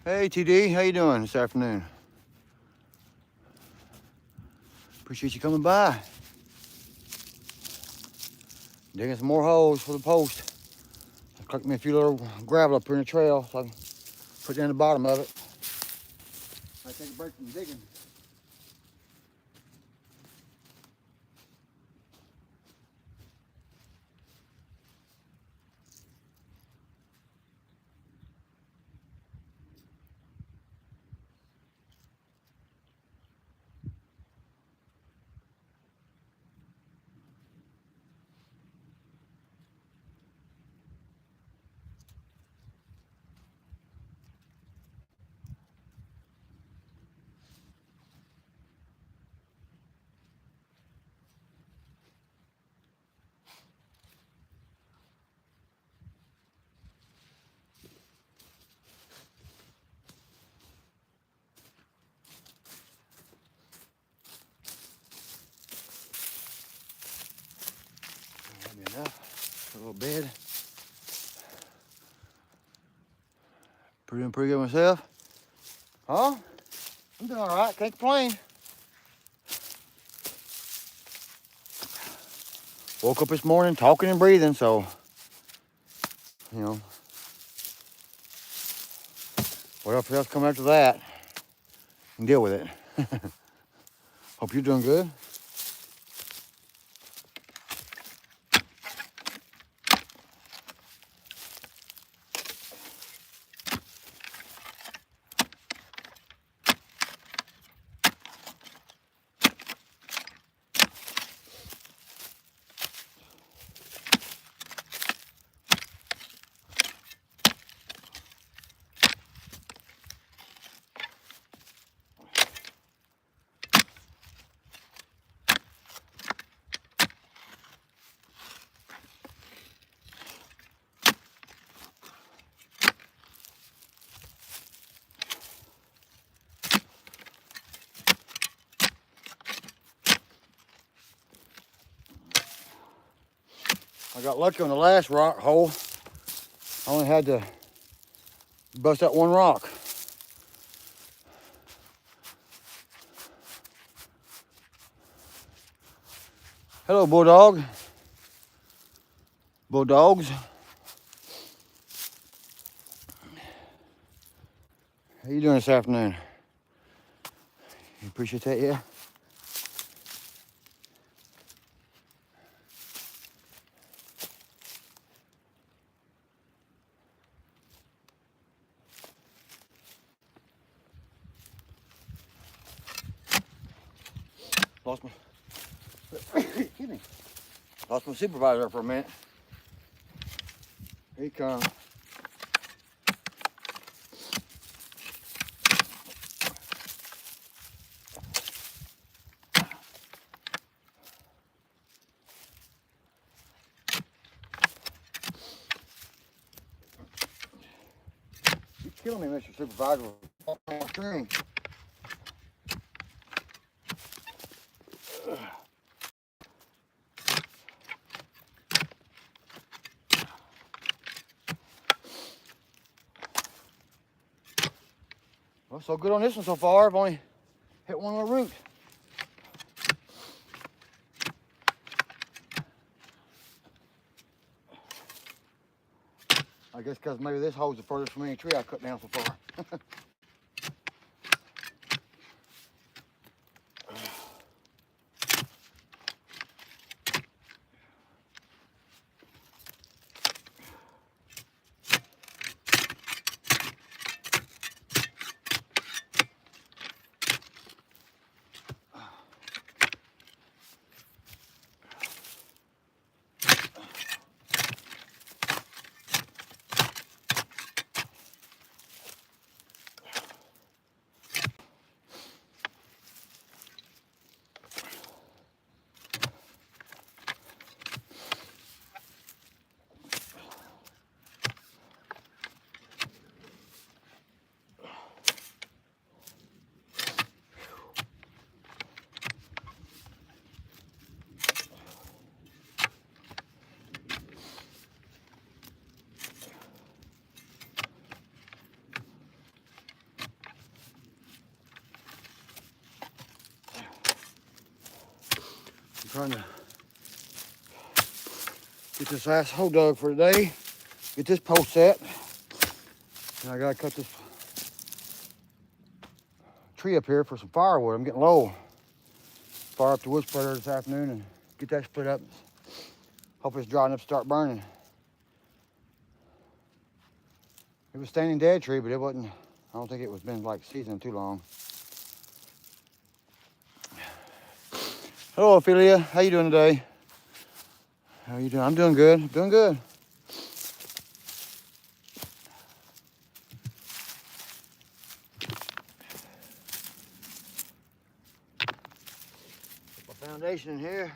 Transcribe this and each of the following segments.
Hey TD, how you doing this afternoon? Appreciate you coming by. Digging some more holes for the post. I collect me a few little gravel up here in the trail so I can put down the bottom of it. I take a break from digging. That'll be enough. A little bed. Doing pretty good myself. Huh? I'm doing all right. Can't complain. Woke up this morning talking and breathing, so you know, whatever else comes after that, I can deal with it. Hope you're doing good. I got lucky on the last rock hole. I only had to bust out one rock. Hello, Bulldog. Bulldogs. How you doing this afternoon? You appreciate that, yeah? Lost my, excuse me. Lost my supervisor for a minute. Here he comes. You're killing me, Mr. Supervisor. On my string. Well, so good on this one so far. I've only hit one little root. I guess because maybe this hole's the furthest from any tree I cut down so far. trying to get this last hole dug for today. Get this post set. And I gotta cut this tree up here for some firewood. I'm getting low. Fire up the wood spreader this afternoon and get that split up. Hope it's dry enough to start burning. It was standing dead tree, but it wasn't. I don't think it was been like seasoned too long. Hello, Ophelia. How you doing today? How you doing? I'm doing good. Doing good. Put my foundation in here.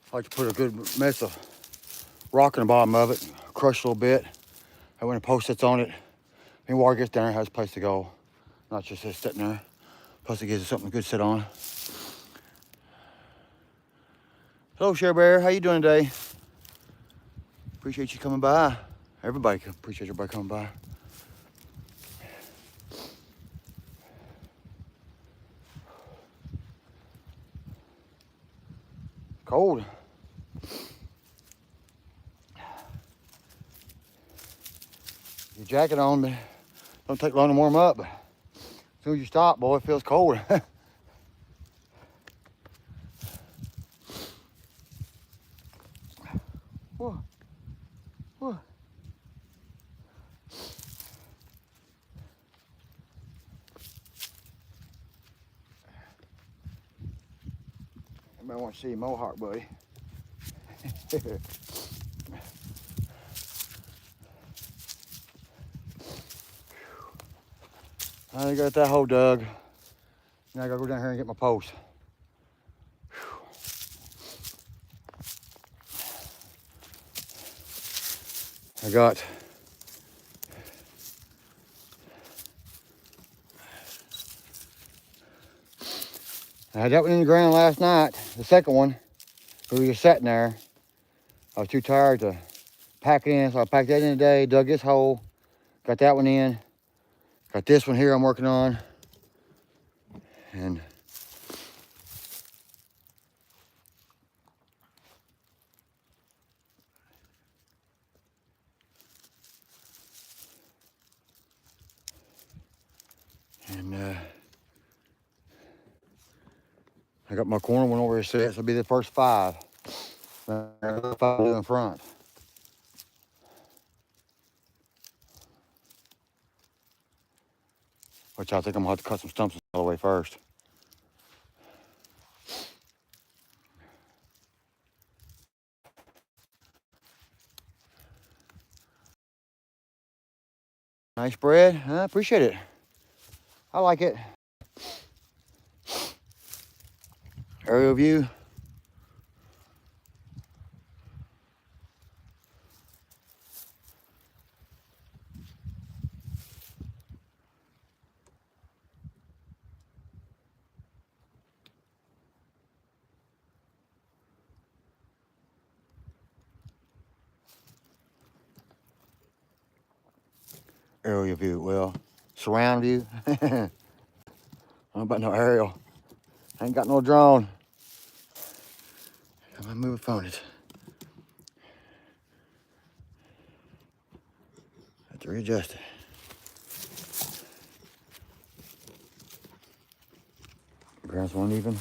I like to put a good mess of rock in the bottom of it, crush a little bit. And when the post sits on it, and water gets down, it has a place to go. Not just sitting there. Plus it gives it something good to sit on. Hello, Share Bear. How you doing today? Appreciate you coming by. Everybody, appreciate everybody coming by. Cold. Your jacket on, but don't take long to warm up. As soon as you stop, boy, it feels cold. Whoa. Whoa. Anybody want to see Mohawk, buddy? I got that hole dug. Now I gotta go down here and get my post. I had that one in the ground last night, the second one. We were just sitting there. I was too tired to pack it in, so I packed that in today, dug this hole, got that one in. Got this one here I'm working on. And I got my corner one over here set, so it'll be the first 5. 5 in front. Which I think I'm gonna have to cut some stumps all the way first. Nice spread. I appreciate it. I like it. Aerial view. Aerial view. Well, surround view. I don't know about no aerial. I ain't got no drone. I'm gonna move a phone. It. Have to readjust it. Ground's uneven.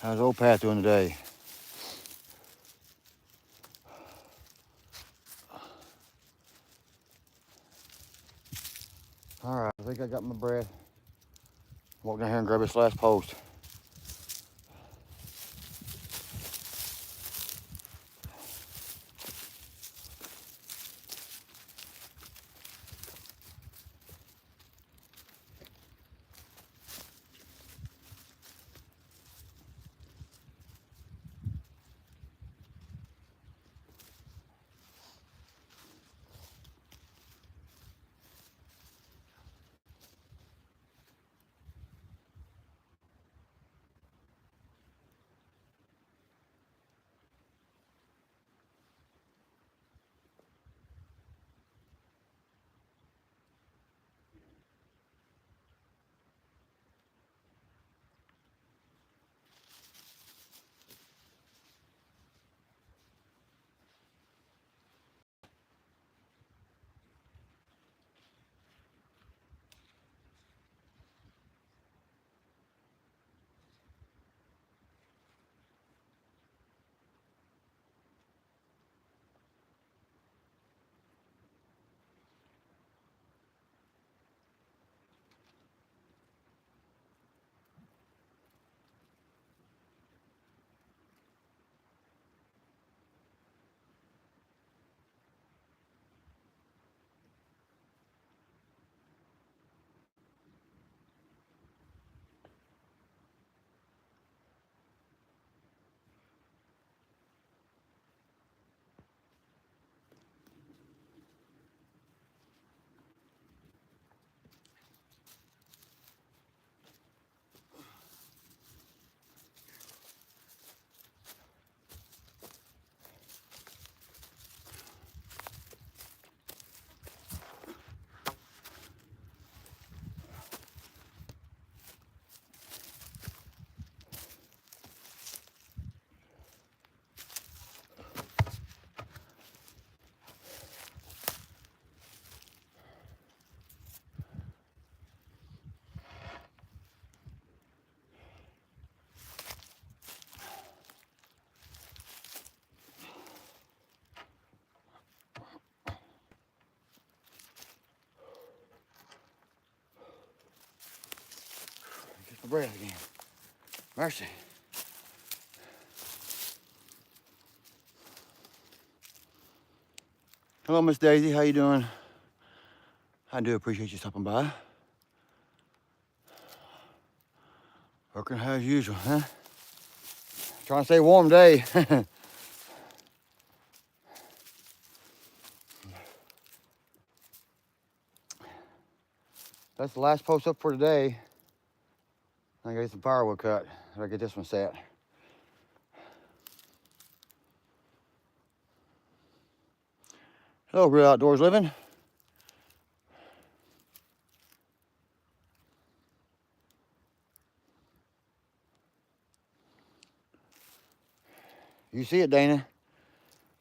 How's old Pat doing today? All right, I think I got my breath. Walk down here and grab this last post. Get my breath again. Mercy. Hello, Miss Daisy. How you doing? I do appreciate you stopping by. Working as usual, huh? Trying to stay warm day. That's the last post up for today. I gotta get some firewood cut. I gotta get this one set. Hello, Real Outdoors Living. You see it, Dana.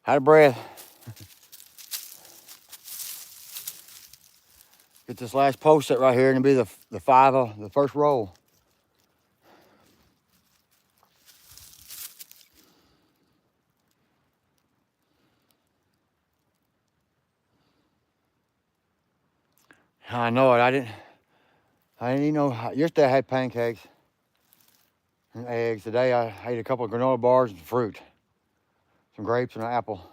Out of breath. Get this last post set right here and it'll be the five of the first roll. I know it. I didn't even know. Yesterday I had pancakes and eggs. Today I ate a couple of granola bars and fruit. Some grapes and an apple.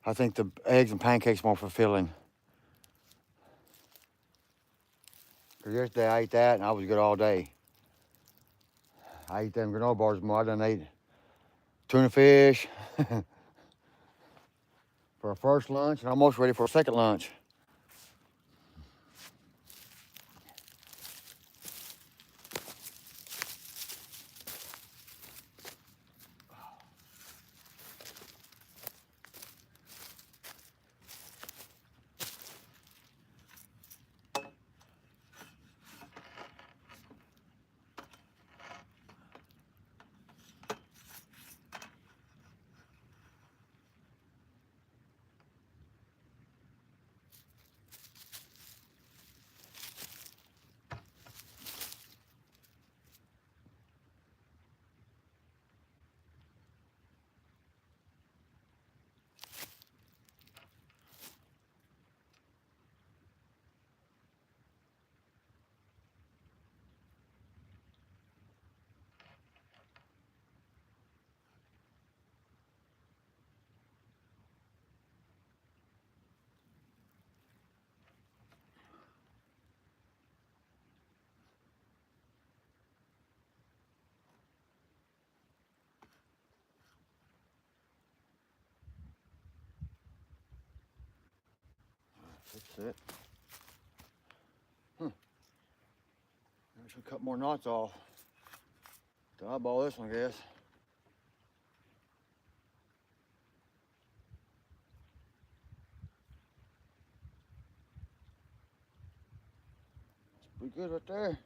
I think the eggs and pancakes more fulfilling. Because yesterday I ate that and I was good all day. I ate them granola bars more. I done ate tuna fish for a first lunch and almost ready for a second lunch. That's it. I should cut more knots off to eyeball this one, I guess. It's pretty good right there.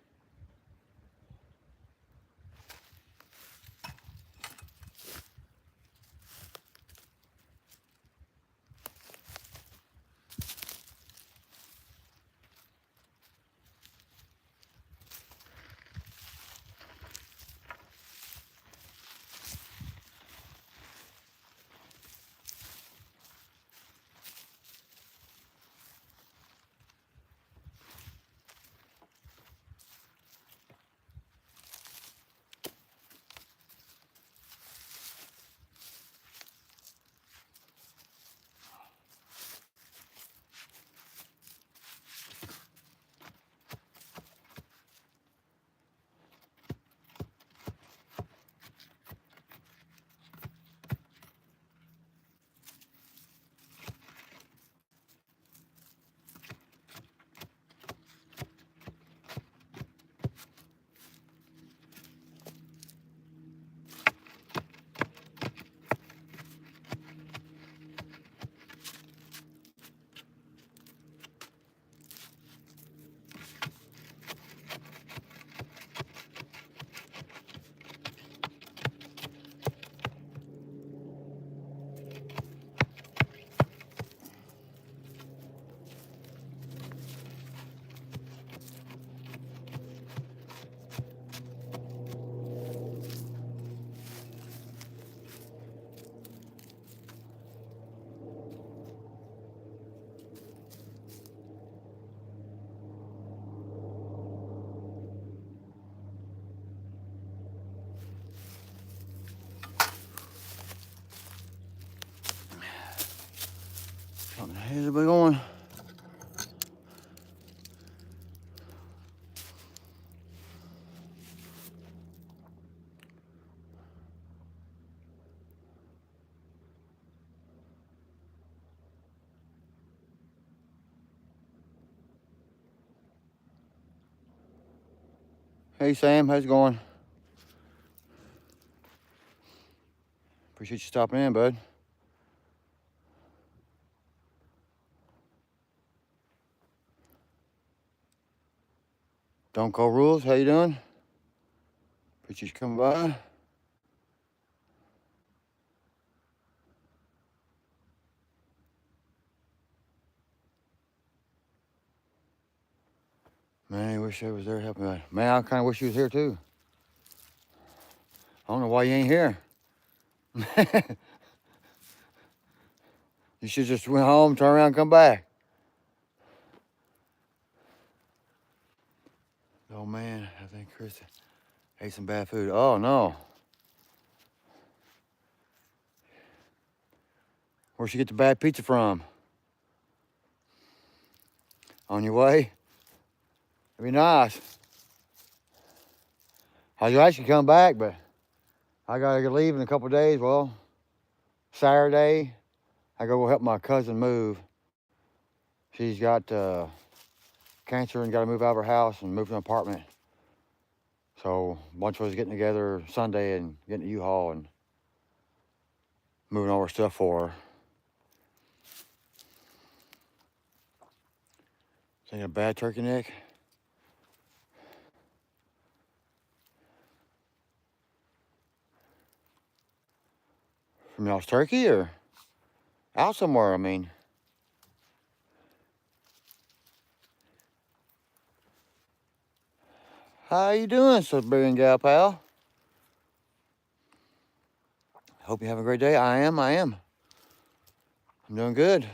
How's everybody going? Hey Sam, how's it going? Appreciate you stopping in, bud. Don't Call Rules, how you doing? Appreciate you coming by. Man, I wish I was there helping out. Man, I kind of wish you was here too. I don't know why you ain't here. You should just went home, turn around, come back. Oh man, I think Chris ate some bad food. Oh no. Where'd she get the bad pizza from? On your way? It'd be nice. I was actually come back, but I gotta leave in a couple of days. Well, Saturday, I go help my cousin move. She's got cancer and got to move out of her house and move to an apartment. So a bunch of us getting together Sunday and getting a U-Haul and moving all her stuff for her. Taking a bad turkey neck. From y'all's turkey or out somewhere, I mean. How you doing, Siberian gal pal? Hope you have a great day. I am. I'm doing good.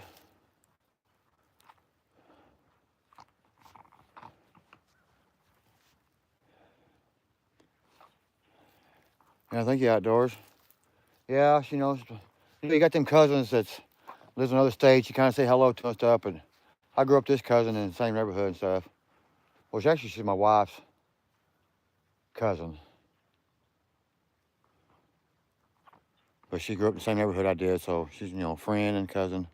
Yeah, I think you outdoors. Yeah, she knows. You got them cousins that lives in other states. You kind of say hello to and stuff. And I grew up with this cousin in the same neighborhood and stuff. Well, she's my wife's cousin. But she grew up in the same neighborhood I did, so she's, friend and cousin.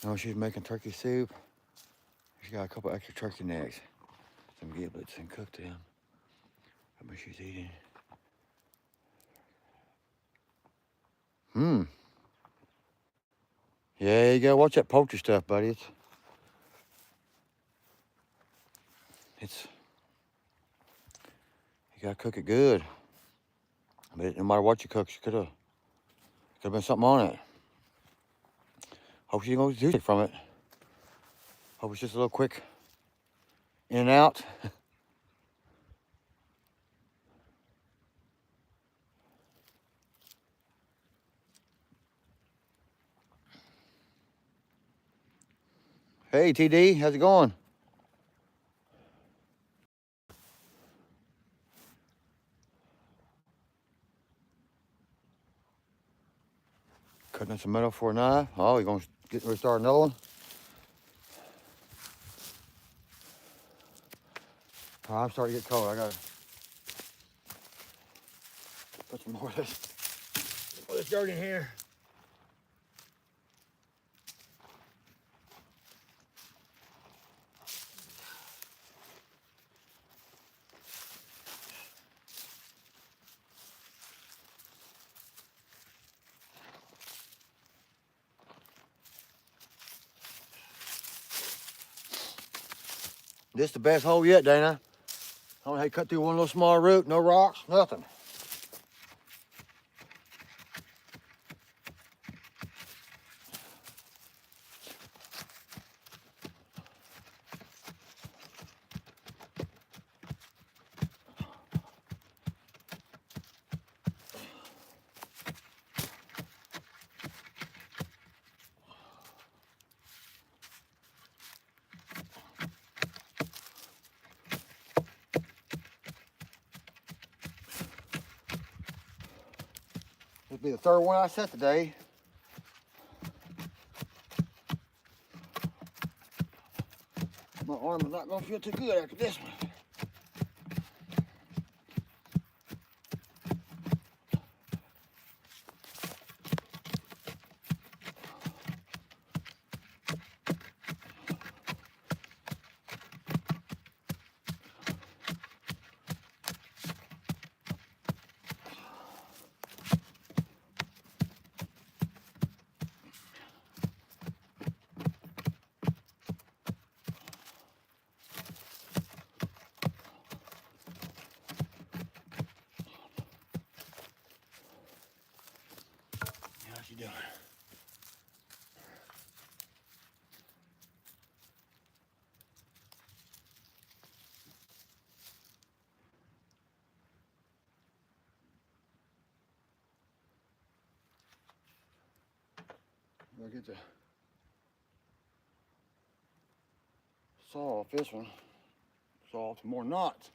Oh, she's making turkey soup. She's got a couple extra turkey necks, some giblets, and cooked them. How much she's eating? Yeah, you gotta watch that poultry stuff, buddy. It's you gotta cook it good. But no matter what you cook, she could have been something on it. Hope she didn't go too from it. Hope it's just a little quick in and out. Hey, TD, how's it going? Cutting some metal for a knife. Oh, you're gonna get ready to start another one? Oh, I'm starting to get cold. I gotta put some more of this dirt in here. This is the best hole yet, Dana. I only had to cut through one little small root, no rocks, nothing. This will be the third one I set today. My arm is not gonna feel too good after this one. How's she doing? I'll get the saw off this one. Saw off some more knots.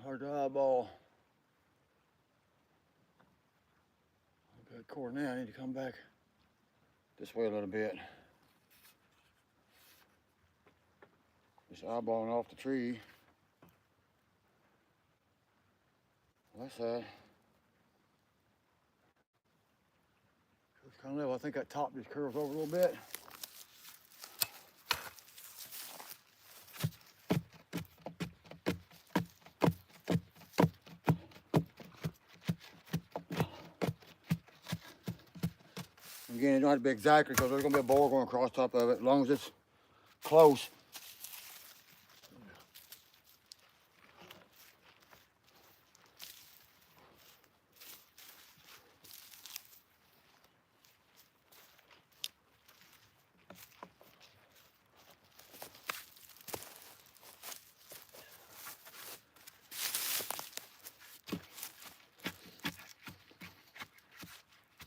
Hard to eyeball. I've got cord now. I need to come back this way a little bit. Just eyeballing off the tree. That's that. It's kind of level. I think that top just curves over a little bit. Again, it don't have to be exactly because there's going to be a board going across top of it as long as it's close.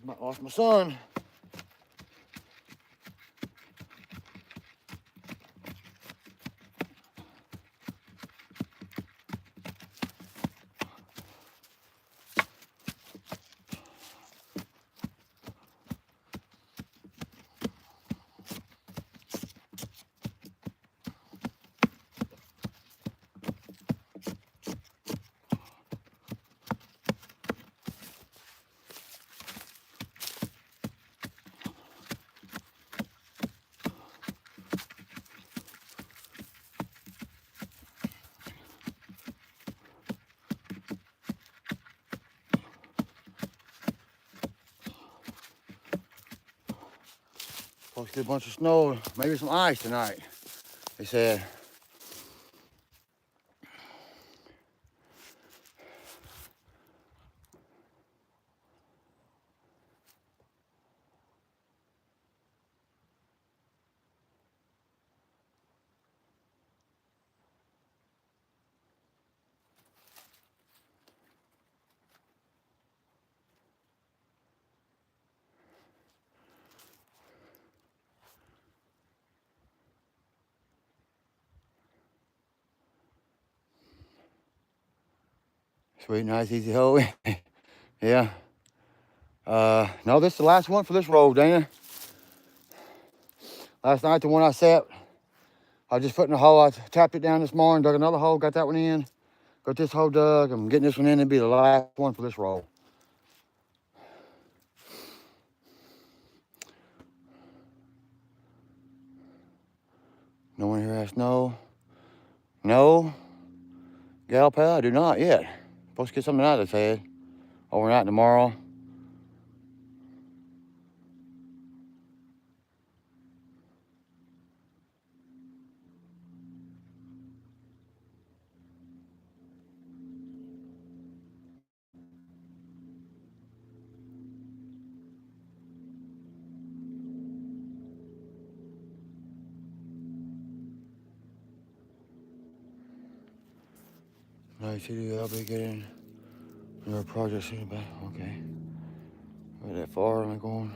Might lost my son. Supposed to get a bunch of snow, maybe some ice tonight, they said. Sweet, nice, easy hoe. Yeah. No, this is the last one for this road, Dana. Last night, the one I set, I just put in a hole. I tapped it down this morning, dug another hole, got that one in. Got this hole dug. I'm getting this one in. It'll be the last one for this roll. No one here has snow. No. Gal pal, I do not yet. Supposed to get something out of his head. Overnight tomorrow. Nice city, I'll be getting another project soon back. Okay. Not that far am I going?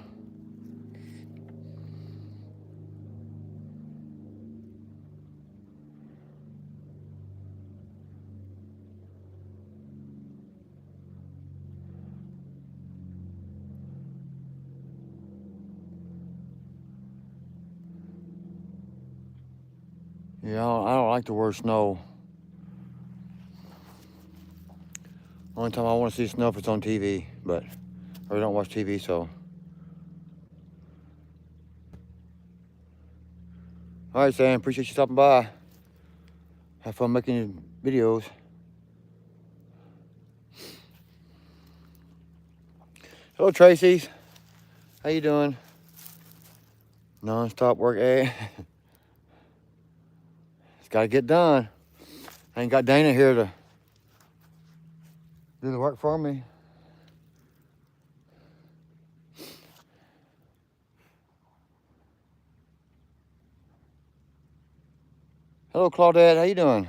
Yeah, I don't like the word snow. Only time I want to see snow if it's on TV, but I really don't watch TV, so. All right, Sam, appreciate you stopping by. Have fun making videos. Hello, Tracy's. How you doing? Non-stop work, eh? It's got to get done. I ain't got Dana here to do the work for me. Hello, Claudette. How you doing?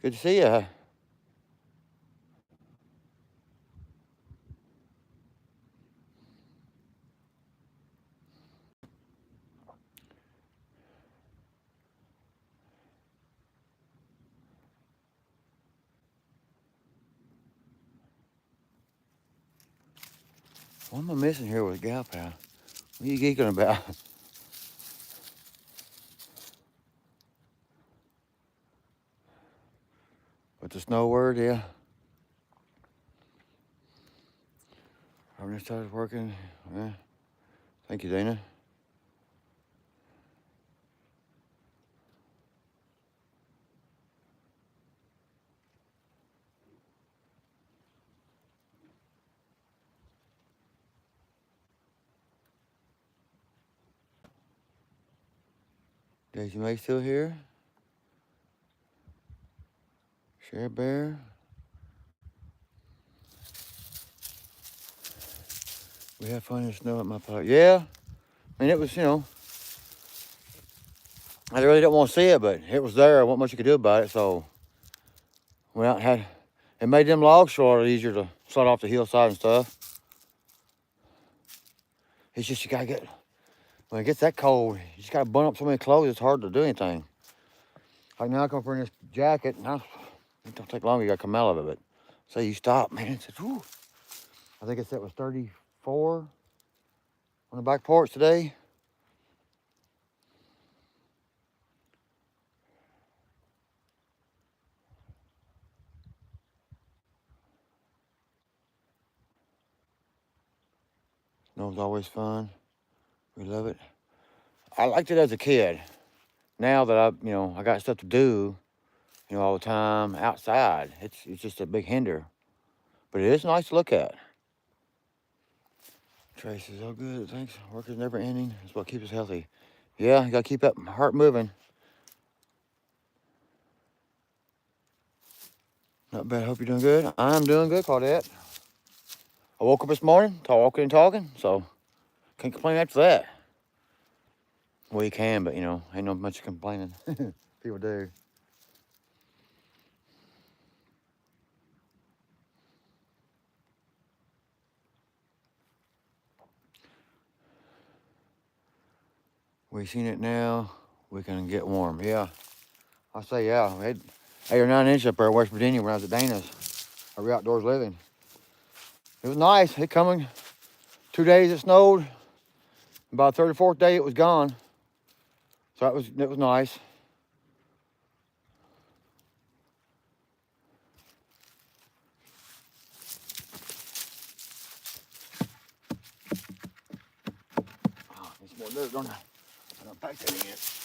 Good to see you. What am I missing here with Gal Pal? What are you geeking about? With the snow word, yeah. I just started working. Yeah. Thank you, Dana. Daisy May still here? Share Bear? We had fun in the snow at my park. Yeah. I mean, it was, I really didn't want to see it, but it was there. There wasn't much you could do about it, so went out and had, it made them logs a lot easier to slide off the hillside and stuff. It's just you gotta get, when it gets that cold, you just gotta bun up so many clothes, it's hard to do anything. Like now I come bring this jacket, and it don't take long, you gotta come out of it, but say you stop, man, it says, whew. I think it said it was 34 on the back porch today. Snow's always fun. We love it. I liked it as a kid. Now that I got stuff to do, all the time outside, it's just a big hinder. But it is nice to look at. Tracy's all good, thanks. Work is never ending. That's what keeps us healthy. Yeah, you gotta keep that heart moving. Not bad. Hope you're doing good. I'm doing good, Claudette. I woke up this morning, walking and talking, so can't complain after that. Well, you can, but you know, ain't no much complaining. People do. We seen it now. We can get warm. Yeah, I say yeah. We had 8 or 9 inches up there in West Virginia when I was at Dana's. Our outdoors living. It was nice. It coming. 2 days it snowed. About the 3rd or 4th day it was gone. So it was nice. Oh, need some more dirt, don't I? I don't pack that in yet.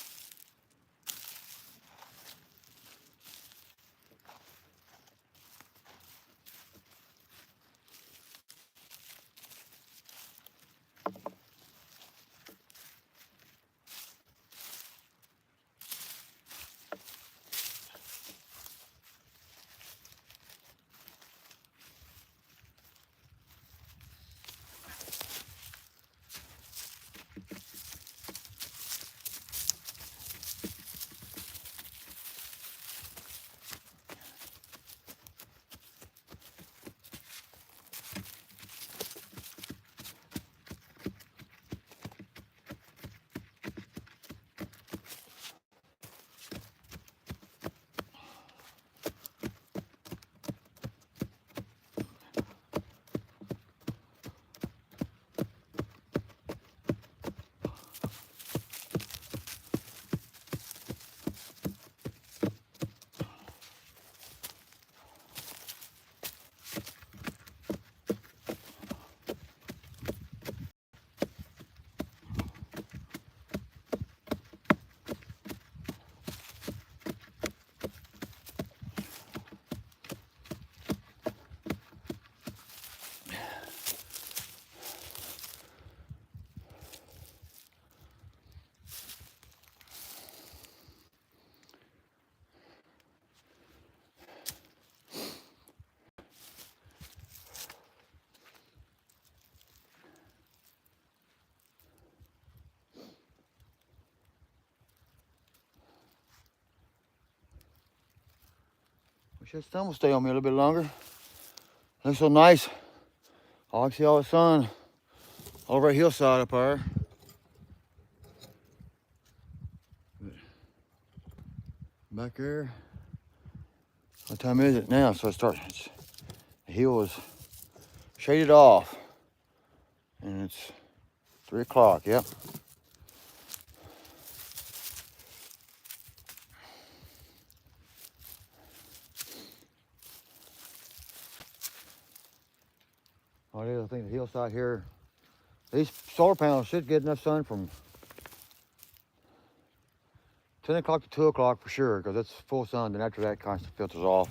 Wish that sun would stay on me a little bit longer. Looks so nice. I like to see all the sun over a hillside up there. Back there. What time is it now? So the hill is shaded off. And it's 3 o'clock, yep. What is, I think the hillside here, these solar panels should get enough sun from 10 o'clock to 2 o'clock for sure, because it's full sun, then after that it kind of filters off.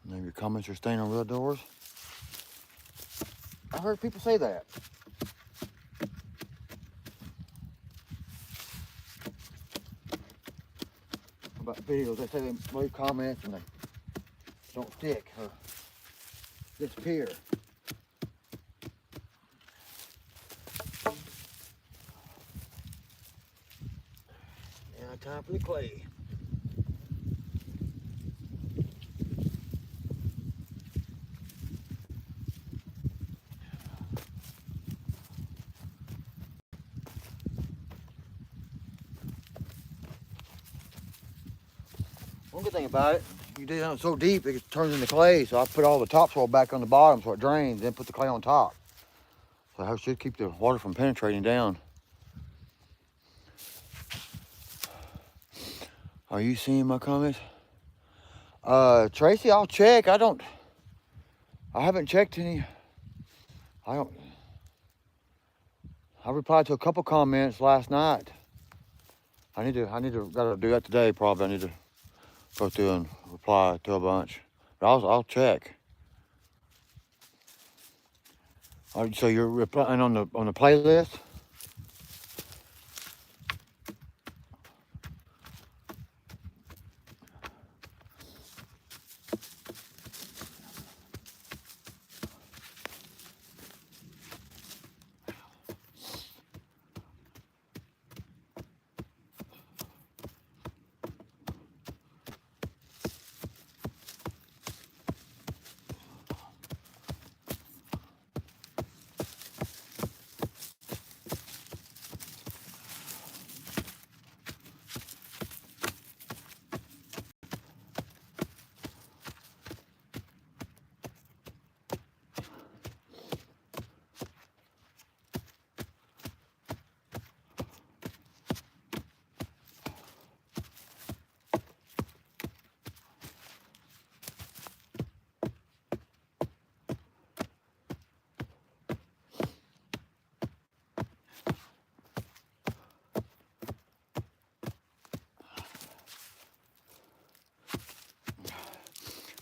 Maybe your comments are staying on real doors. I heard people say that. About videos, they say they leave comments and they don't stick or disappear. Now time for the clay. One good thing about it, you dig down so deep it turns into clay, so I put all the topsoil back on the bottom so it drains, then put the clay on top. So I should keep the water from penetrating down. Are you seeing my comments? Tracy, I'll check. I haven't checked any. I replied to a couple comments last night. gotta do that today probably. I need to go through and reply to a bunch. But I'll check. So you're replying on the playlist?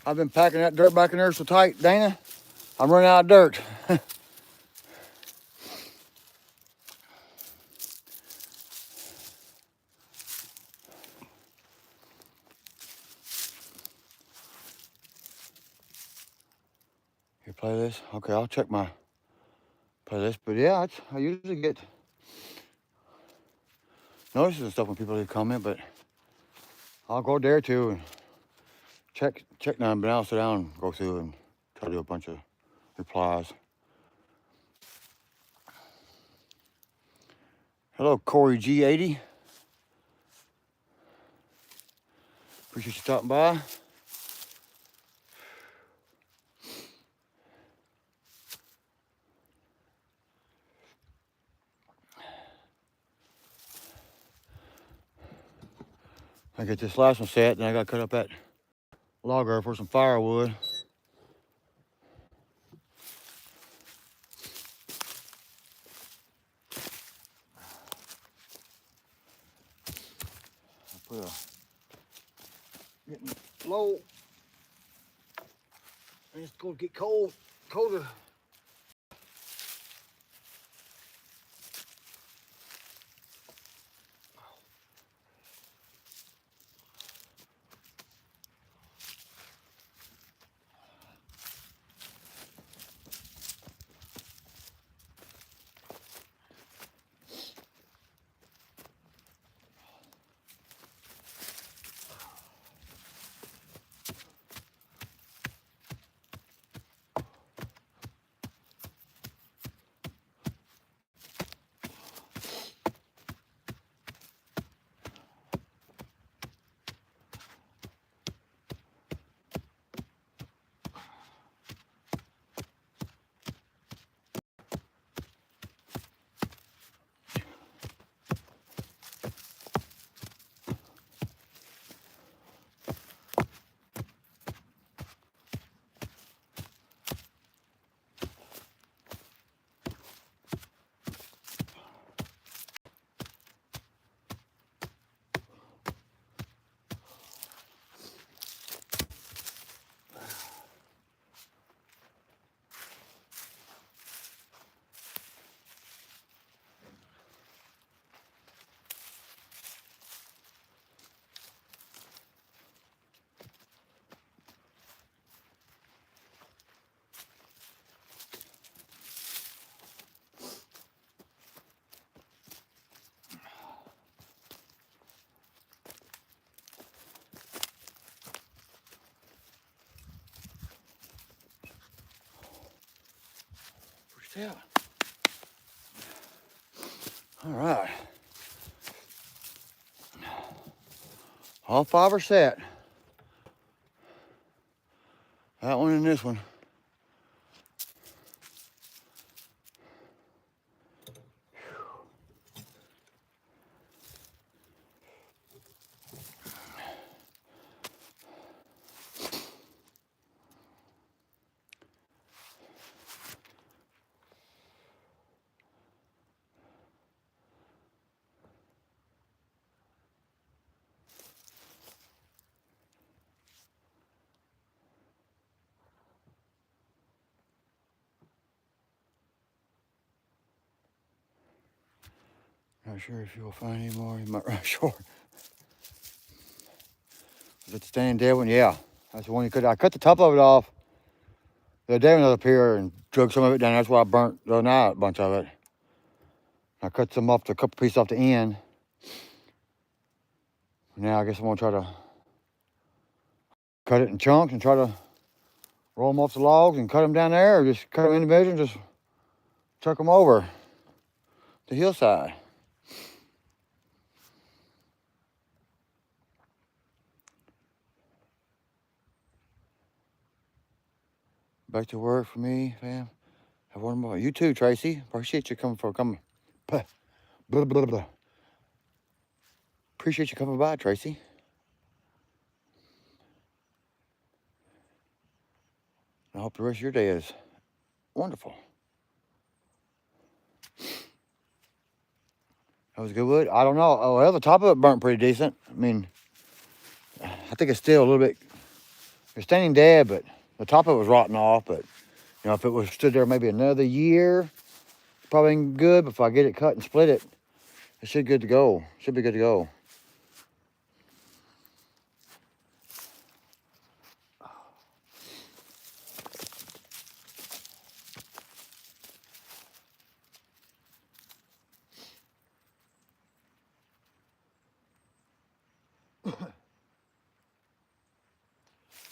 I've been packing that dirt back in there so tight, Dana. I'm running out of dirt. Your playlist? Okay, I'll check my playlist. But yeah, I usually get notices and stuff when people leave comment, but I'll go there too and check none, but I'll sit down and go through and try to do a bunch of replies. Hello, Corey G80. Appreciate you stopping by. I get this last one set, then I gotta cut up that logger for some firewood. I put a getting low. And it's gonna get colder. Push out. All right. All 5 are set. That one and this one. Not sure if you'll find any more. You might run short. Is it the standing dead one? Yeah. That's the one you could. I cut the top of it off the other day when I was up here and drug some of it down. That's why I burnt the other night a bunch of it. I cut some off, a couple pieces off the end. Now I guess I'm gonna try to cut it in chunks and try to roll them off the logs and cut them down there, or just cut them individually and just chuck them over the hillside. Back to work for me, fam. Have one more. You too, Tracy. Appreciate you coming. Blah, blah, blah, blah. Appreciate you coming by, Tracy. I hope the rest of your day is wonderful. That was good wood. I don't know. Oh, well, the top of it burnt pretty decent. I mean, I think it's still a little bit. It's standing dead, but the top of it was rotting off. But you know, if it was stood there maybe another year, probably ain't good. But if I get it cut and split it, it should good to go. Should be good to go.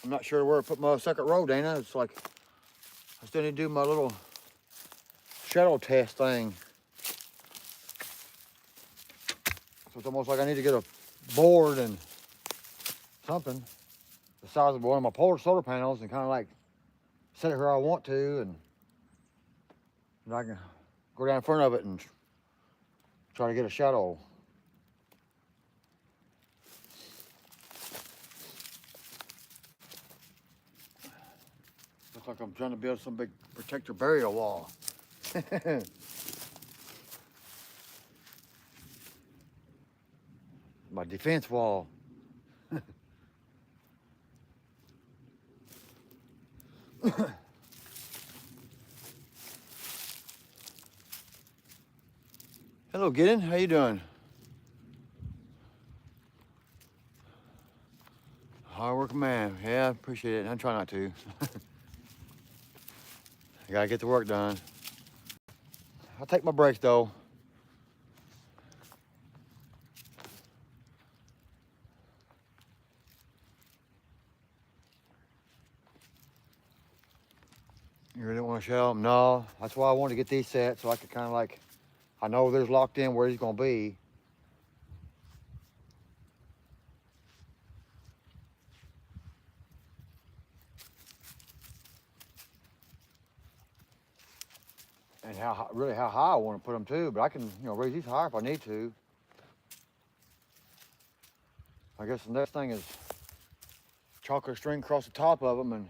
I'm not sure where to put my second row, Dana. It's like I still need to do my little shadow test thing. So it's almost like I need to get a board and something the size of one of my solar panels and kind of like set it where I want to, and I can go down in front of it and try to get a shadow. Looks like I'm trying to build some big protector burial wall. My defense wall. Hello, Gideon. How you doing? Hard working man. Yeah, I appreciate it. I try not to. I gotta get the work done. I'll take my breaks though. You really don't want to show them? No. That's why I wanted to get these set so I could kind of like, I know there's locked in where he's gonna be. And really how high I want to put them too, but I can, raise these higher if I need to. I guess the next thing is chocolate string across the top of them, and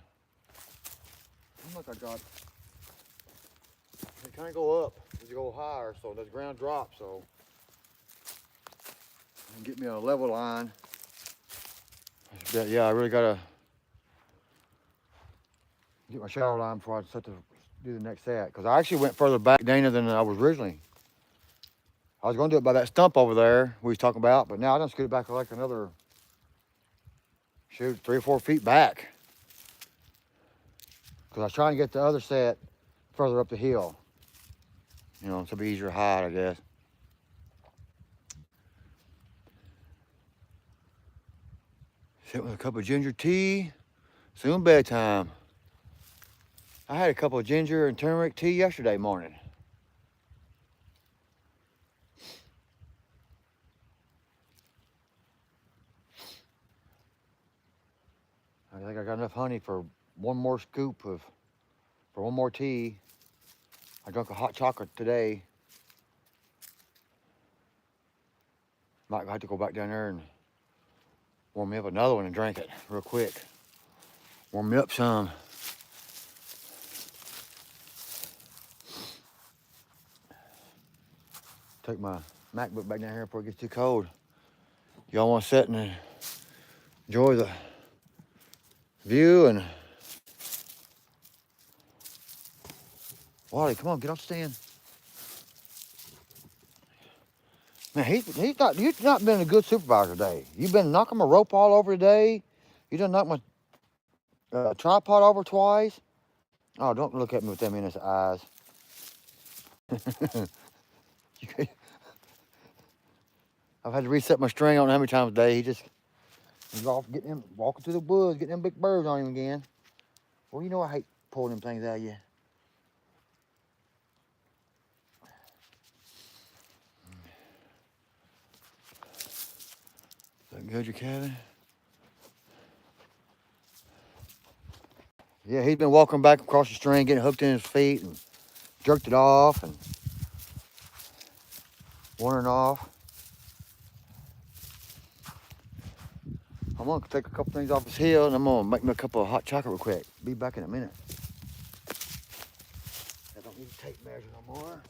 look, I got, they kind of go up as you go higher, so the ground drops, so and get me on a level line. Yeah, I really gotta get my shadow line before I set to do the next set, because I actually went further back, Dana, than I was originally. I was going to do it by that stump over there we was talking about, but now I done scooted back like another, shoot, 3 or 4 feet back, because I was trying to get the other set further up the hill, so it'll be easier to hide, I guess. Sit with a cup of ginger tea, soon bedtime. I had a couple of ginger and turmeric tea yesterday morning. I think I got enough honey for one more scoop for one more tea. I drank a hot chocolate today. Might have to go back down there and warm me up another one and drink it real quick. Warm me up some. Take my MacBook back down here before it gets too cold. Y'all want to sit and enjoy the view and Wally, come on, get off the stand. Man, you've not been a good supervisor today. You've been knocking my rope all over today. You done knocked my tripod over twice. Oh, don't look at me with them in his eyes. I've had to reset my string. I don't know how many times a day. He's off getting him, walking through the woods, getting them big birds on him again. Well, you know I hate pulling them things out of you. Is that good, your cabin? Yeah, he's been walking back across the string, getting hooked in his feet, and jerked it off, and wandering off. I'm gonna take a couple things off his heel, and I'm gonna make me a cup of hot chocolate real quick. Be back in a minute. I don't need a tape measure no more.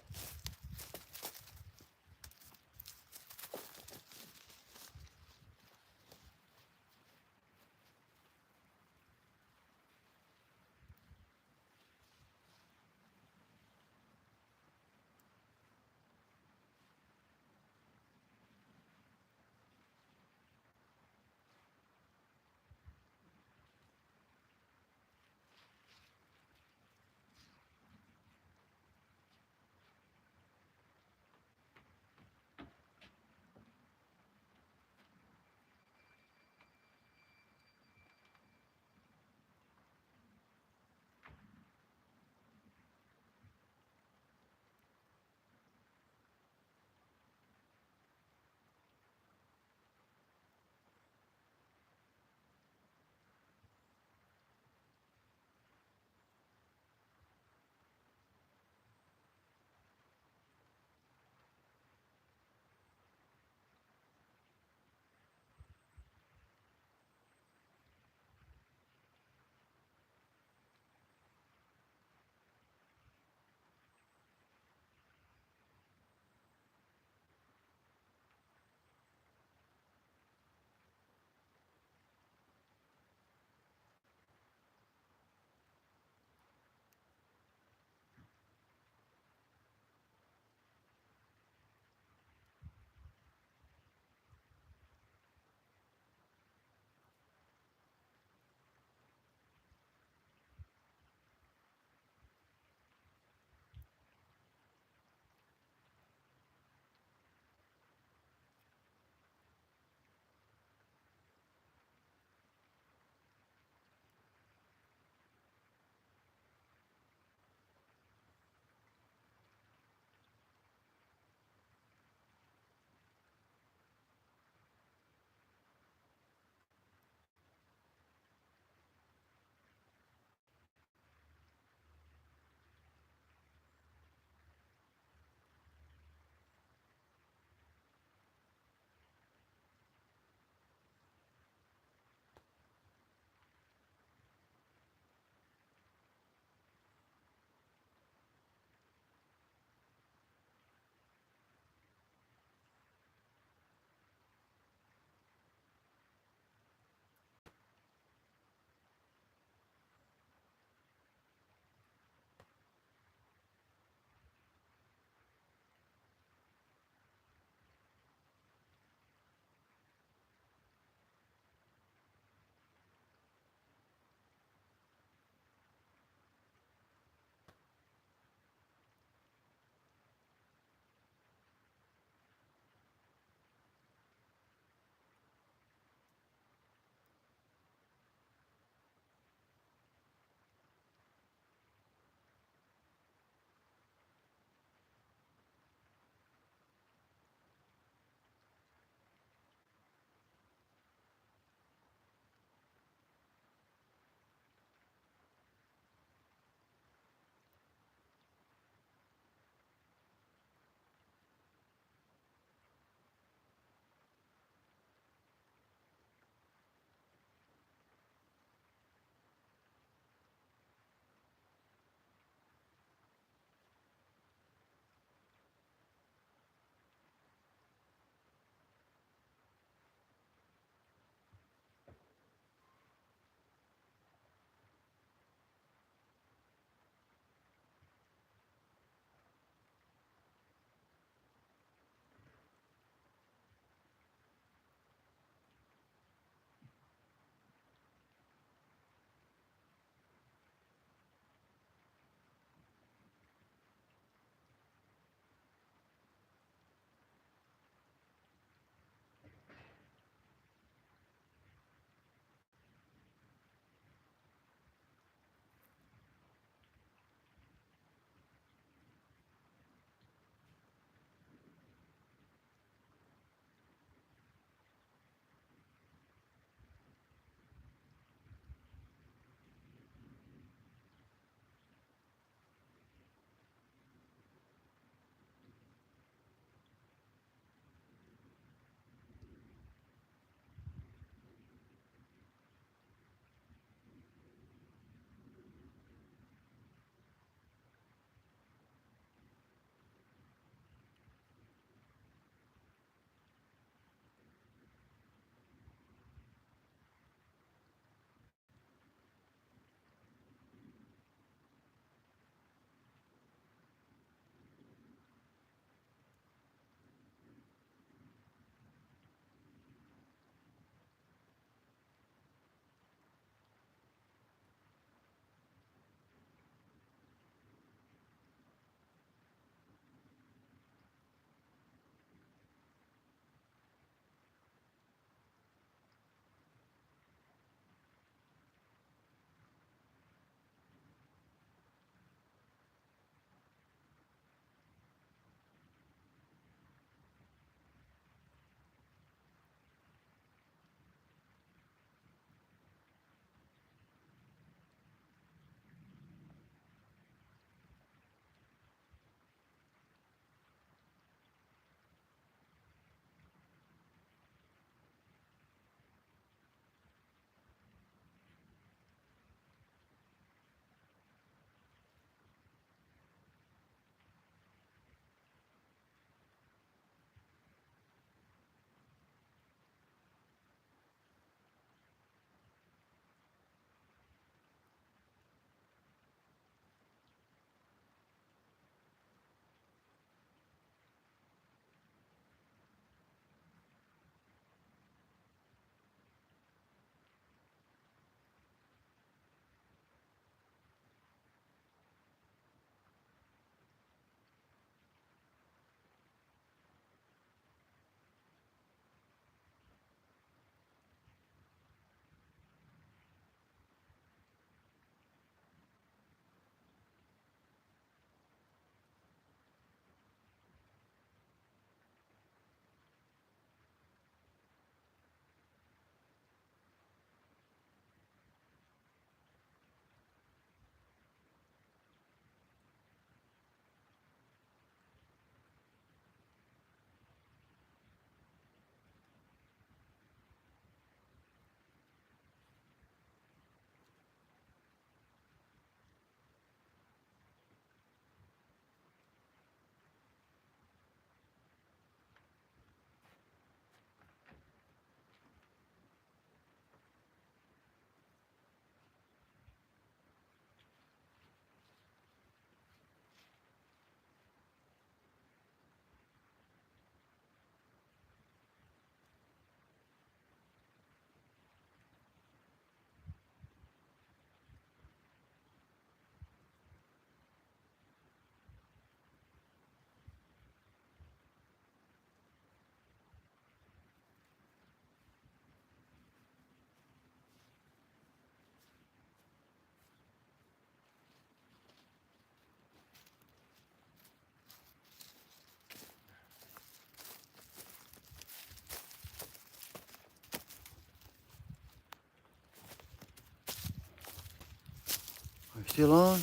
Still on?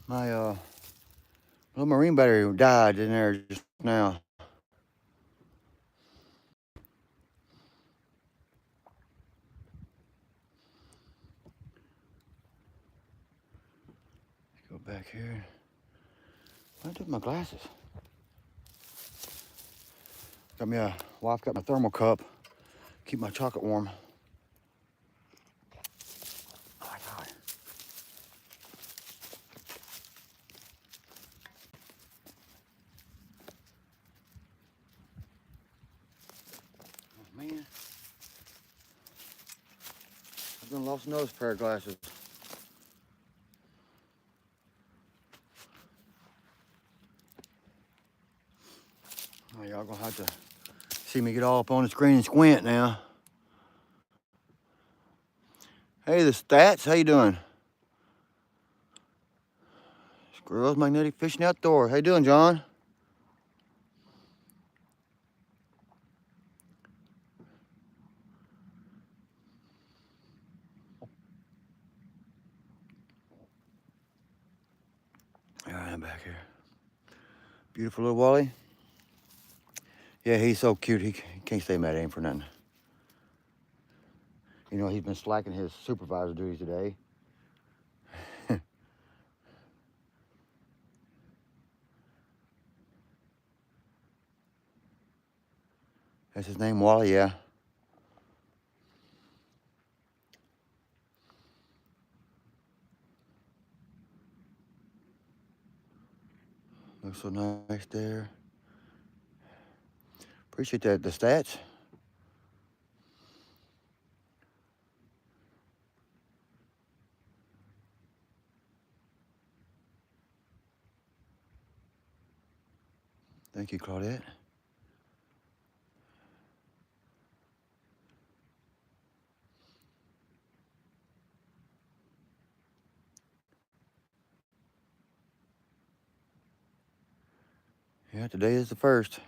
My little marine battery died in there just now. Go back here. I took my glasses. Got me a wife got my thermal cup. Keep my chocolate warm. Oh my God. Oh man. I've done lost another pair of glasses. Oh, y'all gonna have to see me get all up on the screen and squint now. Hey, the Stats, how you doing? Squirrels Magnetic Fishing Outdoor. How you doing, John? All right, I'm back here. Beautiful little Wally. Yeah, he's so cute. He can't stay mad at him for nothing. You know, he's been slacking his supervisor duties today. That's his name, Wally, yeah. Looks so nice there. Appreciate that, the Stats. Thank you, Claudette. Yeah, today is the first.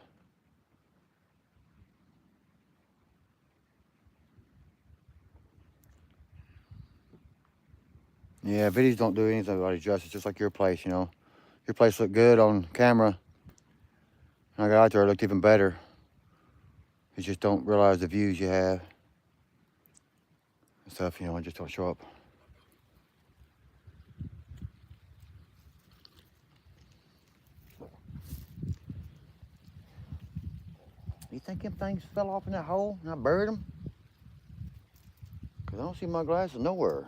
Yeah, videos don't do anything about it justice, just like your place, you know. Your place looked good on camera. When I got out there, it looked even better. You just don't realize the views you have. And stuff, you know, it just don't show up. You think them things fell off in that hole and I buried them? Because I don't see my glasses nowhere.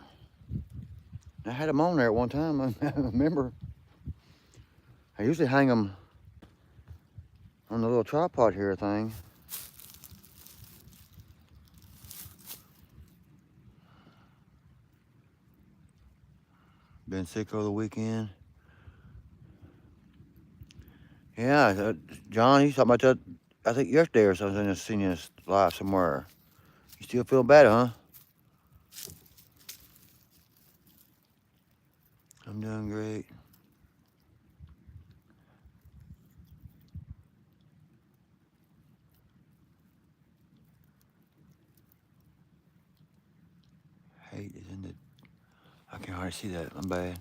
I had them on there at one time, I remember. I usually hang them on the little tripod here thing. Been sick over the weekend. Yeah, John, he's talking about that, I think yesterday or something, I seen this live somewhere. You still feel better, huh? I'm doing great. Hate is in the, I can hardly see that, I'm bad.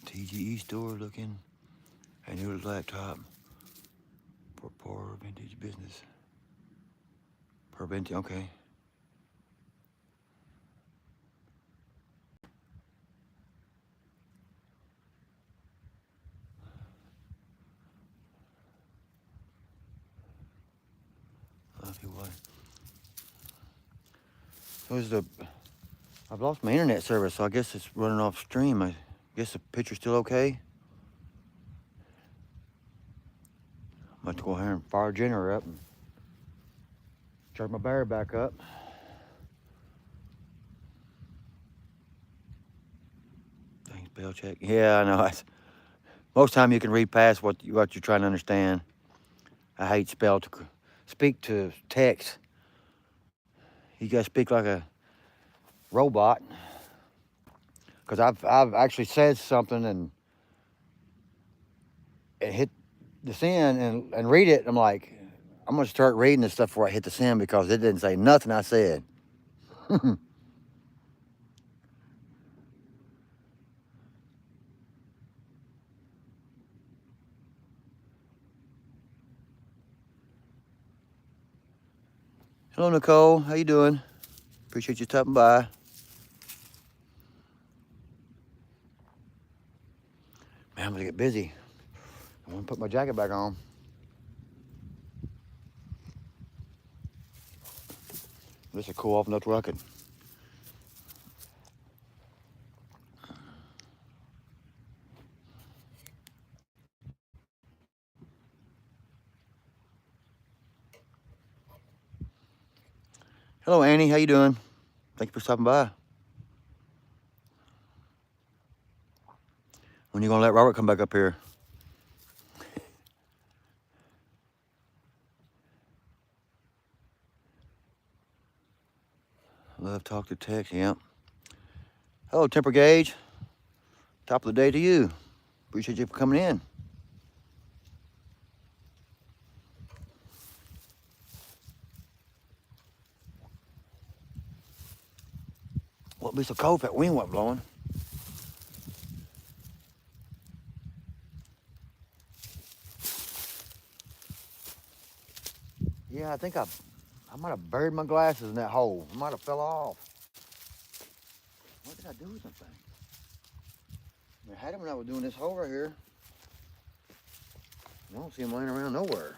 TGE store looking. A new laptop for poor vintage business. Per vintage, okay. Love you, what? So is the, I've lost my internet service, so I guess it's running off stream. I guess the picture's still okay. I'm about to go ahead and fire a generator up and charge my battery back up. Dang, spell check. Yeah, I know. Most time you can read past what you're trying to understand. I hate speak to text. You gotta speak like a robot. Because I've actually said something and it hit the send and read it. I'm like, I'm gonna start reading this stuff before I hit the send because it didn't say nothing I said. Hello, Nicole. How you doing? Appreciate you stopping by. Man, I'm gonna get busy. I want to put my jacket back on. This will cool off enough to I could. Hello, Annie. How you doing? Thank you for stopping by. When you gonna let Robert come back up here? Love talk to text. Yeah. Hello, Temper Gauge. Top of the day to you. Appreciate you for coming in. Won't be so cold if that wind wasn't blowing. Yeah, I think I might have buried my glasses in that hole. I might have fell off. What did I do with them things? I had them when I was doing this hole right here. I don't see them laying around nowhere.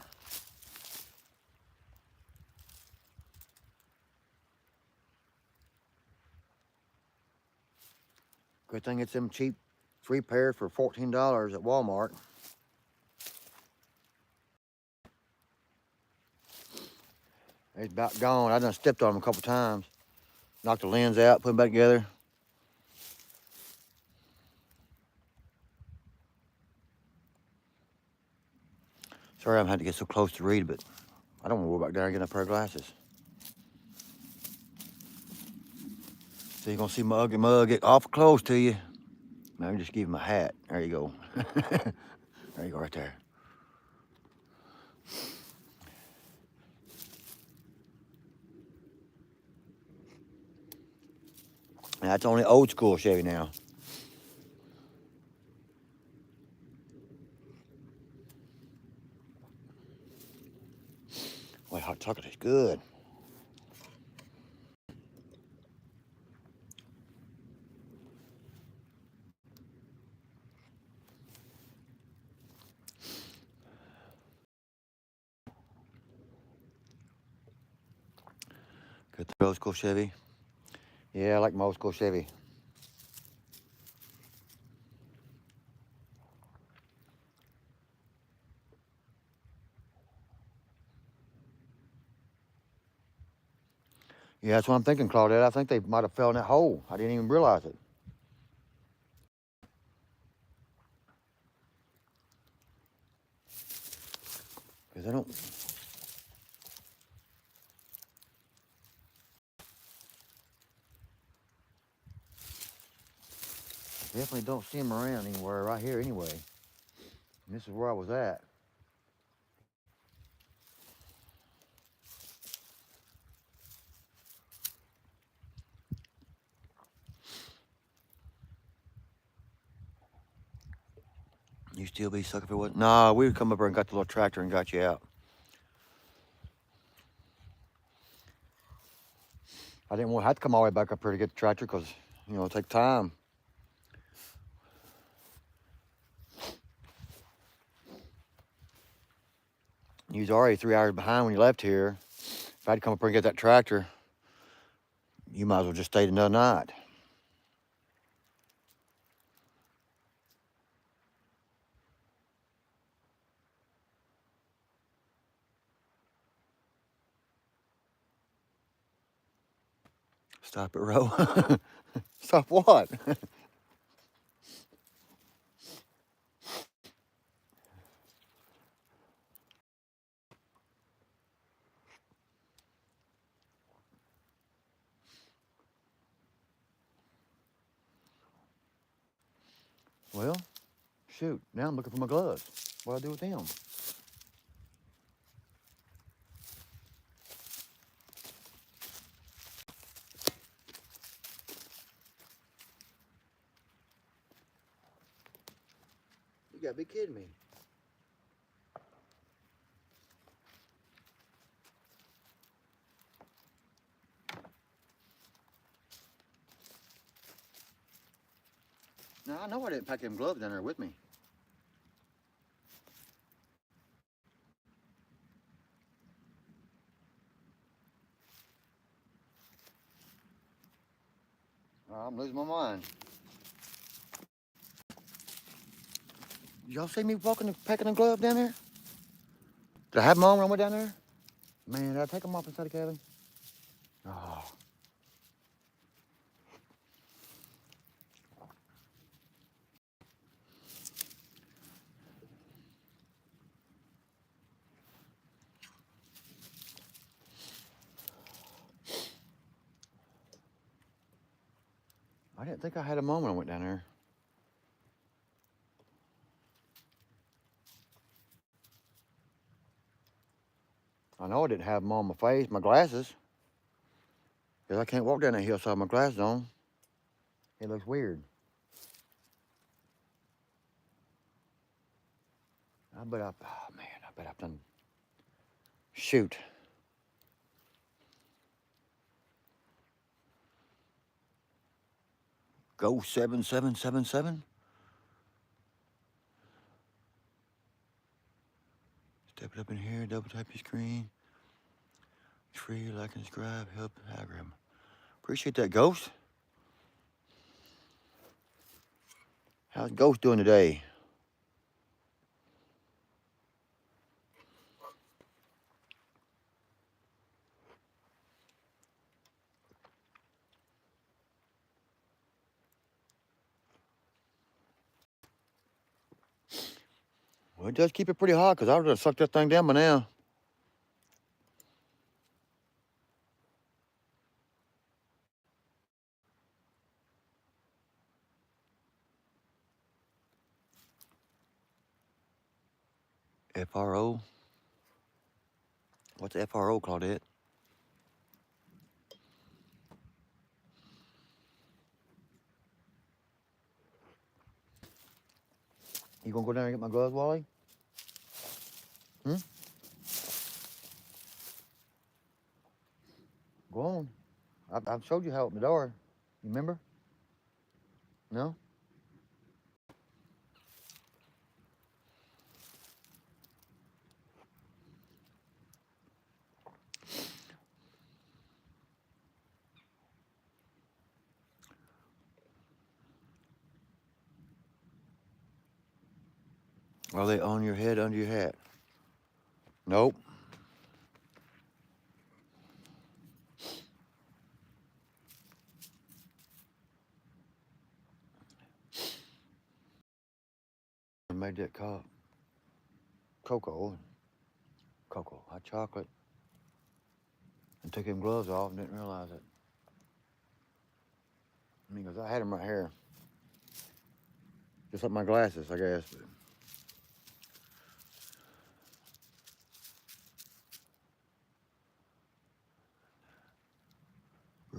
Good thing it's them cheap 3 pairs for $14 at Walmart. It's about gone. I done stepped on them a couple times. Knocked the lens out, put them back together. Sorry I'm had to get so close to read, but I don't want to go back down and get a pair of glasses. So you're gonna see my ugly mug get awful close to you. Now just give him a hat. There you go. There you go, right there. And that's only old school Chevy now. Boy, hot chocolate is good. Good old school Chevy. Yeah, I like my old school Chevy. Yeah, that's what I'm thinking, Claudette. I think they might have fell in that hole. I didn't even realize it. Because I don't... Definitely don't see them around anywhere right here anyway. And this is where I was at. You still be sucking for what? Nah, we would come up here and got the little tractor and got you out. I didn't want to have to come all the way back up here to get the tractor because, you know, it takes time. You was already 3 hours behind when you left here. If I had to come up here and get that tractor, you might as well just stayed another night. Stop it, Ro. Stop what? Well, shoot, now I'm looking for my gloves. What do I do with them? You gotta be kidding me. I know I didn't pack them gloves down there with me. I'm losing my mind. Y'all see me walking, packing them gloves down there? Did I have them on when I went down there? Man, did I take them off inside the cabin? Oh. I didn't think I had them on when I went down there. I know I didn't have them on my face, my glasses. Because I can't walk down that hillside with my glasses on. It looks weird. Oh man, I bet I've done, shoot. Go 7777. Step it up in here, double tap your screen. It's free, like and subscribe, help, diagram. Appreciate that, Ghost. How's Ghost doing today? Well, it does keep it pretty hot because I would have sucked that thing down by now. FRO? What's FRO, Claudette? You gonna go down and get my gloves, Wally? Hmm? Go on. I've showed you how to open the door. You remember? No? Are they on your head, under your hat? Nope. I made that cup. Cocoa, hot chocolate. And took them gloves off and didn't realize it. I mean, because I had them right here. Just like my glasses, I guess. But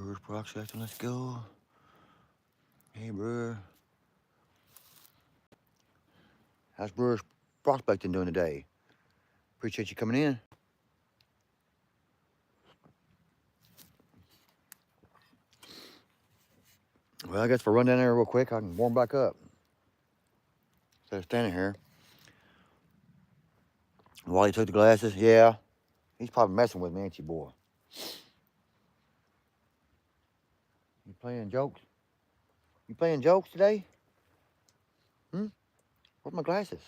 Brewer's prospecting, let's go. Hey, Brewer. How's Brewer's prospecting doing today? Appreciate you coming in. Well, I guess if I run down there real quick, I can warm back up. Instead of standing here. While he took the glasses, yeah. He's probably messing with me, ain't you, boy? You playing jokes? You playing jokes today? Hmm? Where's my glasses?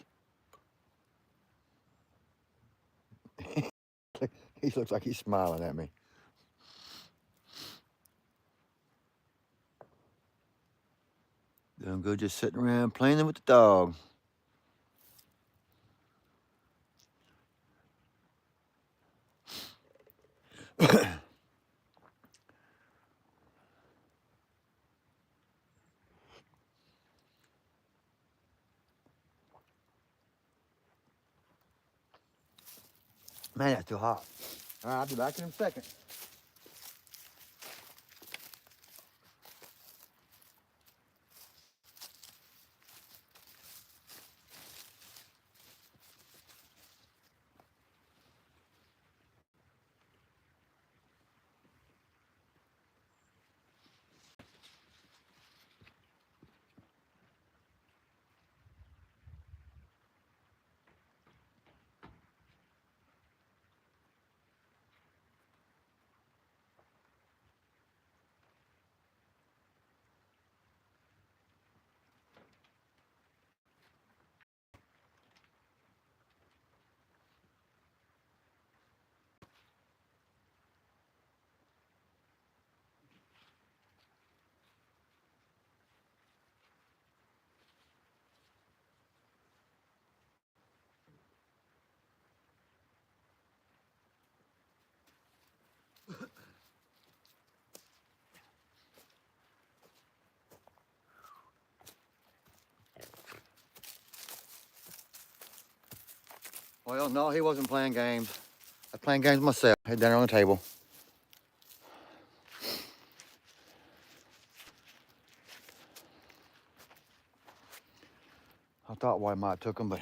He looks like he's smiling at me. Doing good just sitting around playing with the dog. Man, that's too hot. All right, I'll be back in a second. Well, no, he wasn't playing games. I was playing games myself. Had dinner on the table. I thought White might have took him, but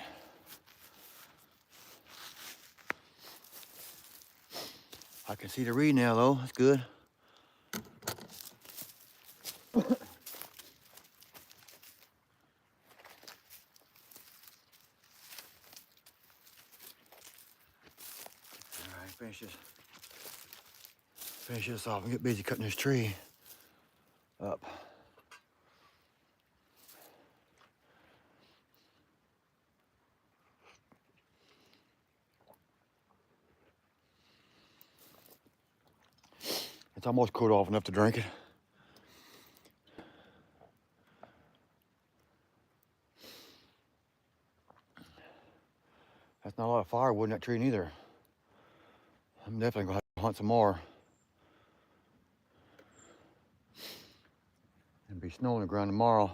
I can see the reed now, though. That's good. All right, finish this off and get busy cutting this tree up. It's almost cooled off enough to drink it. That's not a lot of firewood in that tree neither. I'm definitely gonna have to hunt some more. And be snow on the ground tomorrow.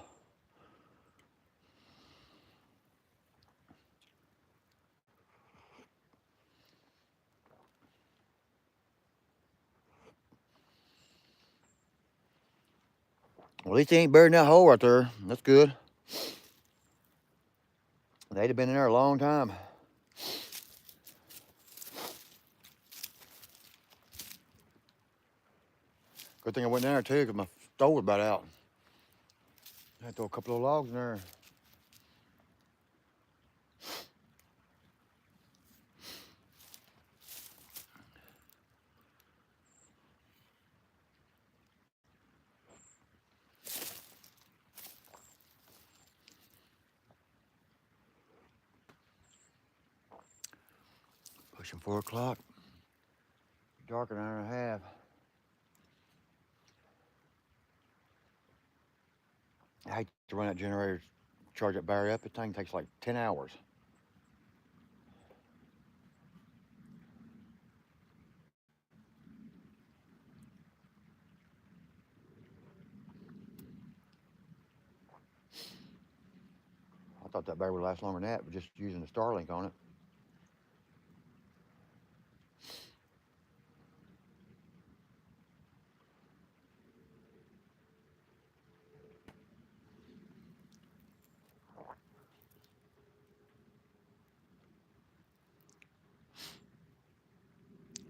Well, at least he ain't buried in that hole right there. That's good. They'd have been in there a long time. Good thing I went down there too, because my stove was about out. I had to throw a couple of logs in there. Pushing 4 o'clock. Dark an hour and a half. I hate to run that generator, charge that battery up. It thing takes like 10 hours. I thought that battery would last longer than that, but just using the Starlink on it.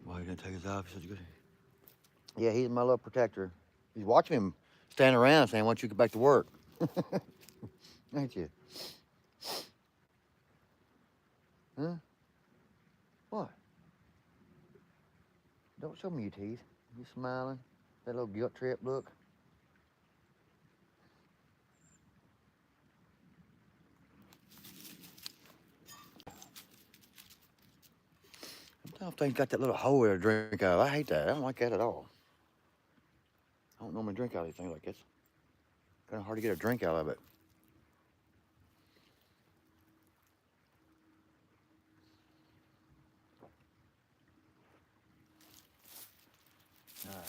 Well, he didn't take his off. He's such a good. Yeah, he's my little protector. He's watching him stand around saying, "Why don't you get back to work?" Ain't you? Huh? What? Don't show me your teeth. You smiling? That little guilt trip look. Sometimes things got that little hole there to drink out of. I hate that. I don't like that at all. I don't normally drink out of these things like this. Kind of hard to get a drink out of it. All right.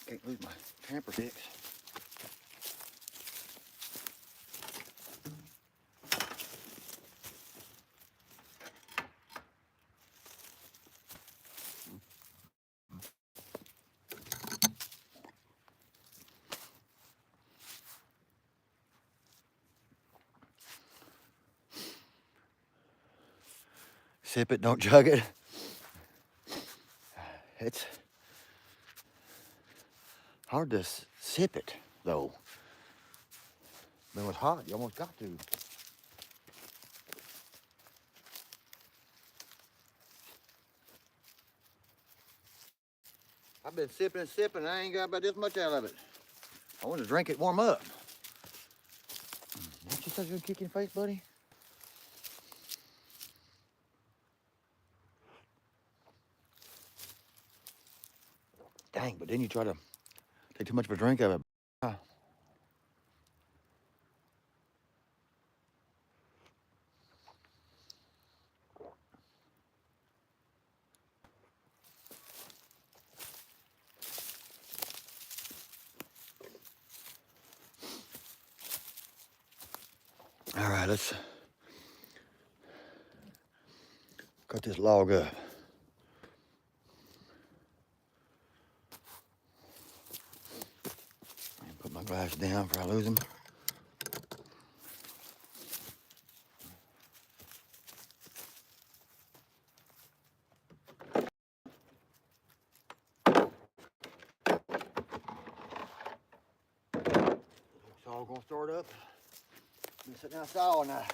Can't lose my tamper fix. Sip it, don't chug it. It's hard to sip it, though. When it was hot, you almost got to. I've been sipping and sipping, and I ain't got about this much out of it. I want to drink it, warm up. Ain't you such a good kick in the face, buddy? Dang, but then you try to take too much of a drink of it. All right, let's cut this log up. Put my glass down before I lose them. It's all gonna start up. I'm sitting outside all night.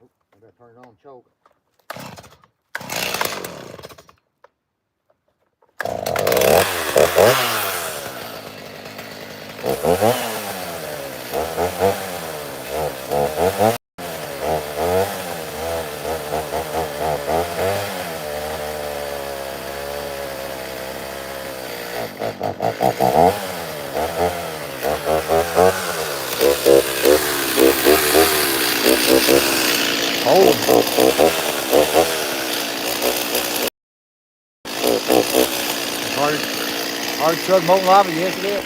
Oh, I gotta turn it on, choke. Hard chug molten lava, yes it is.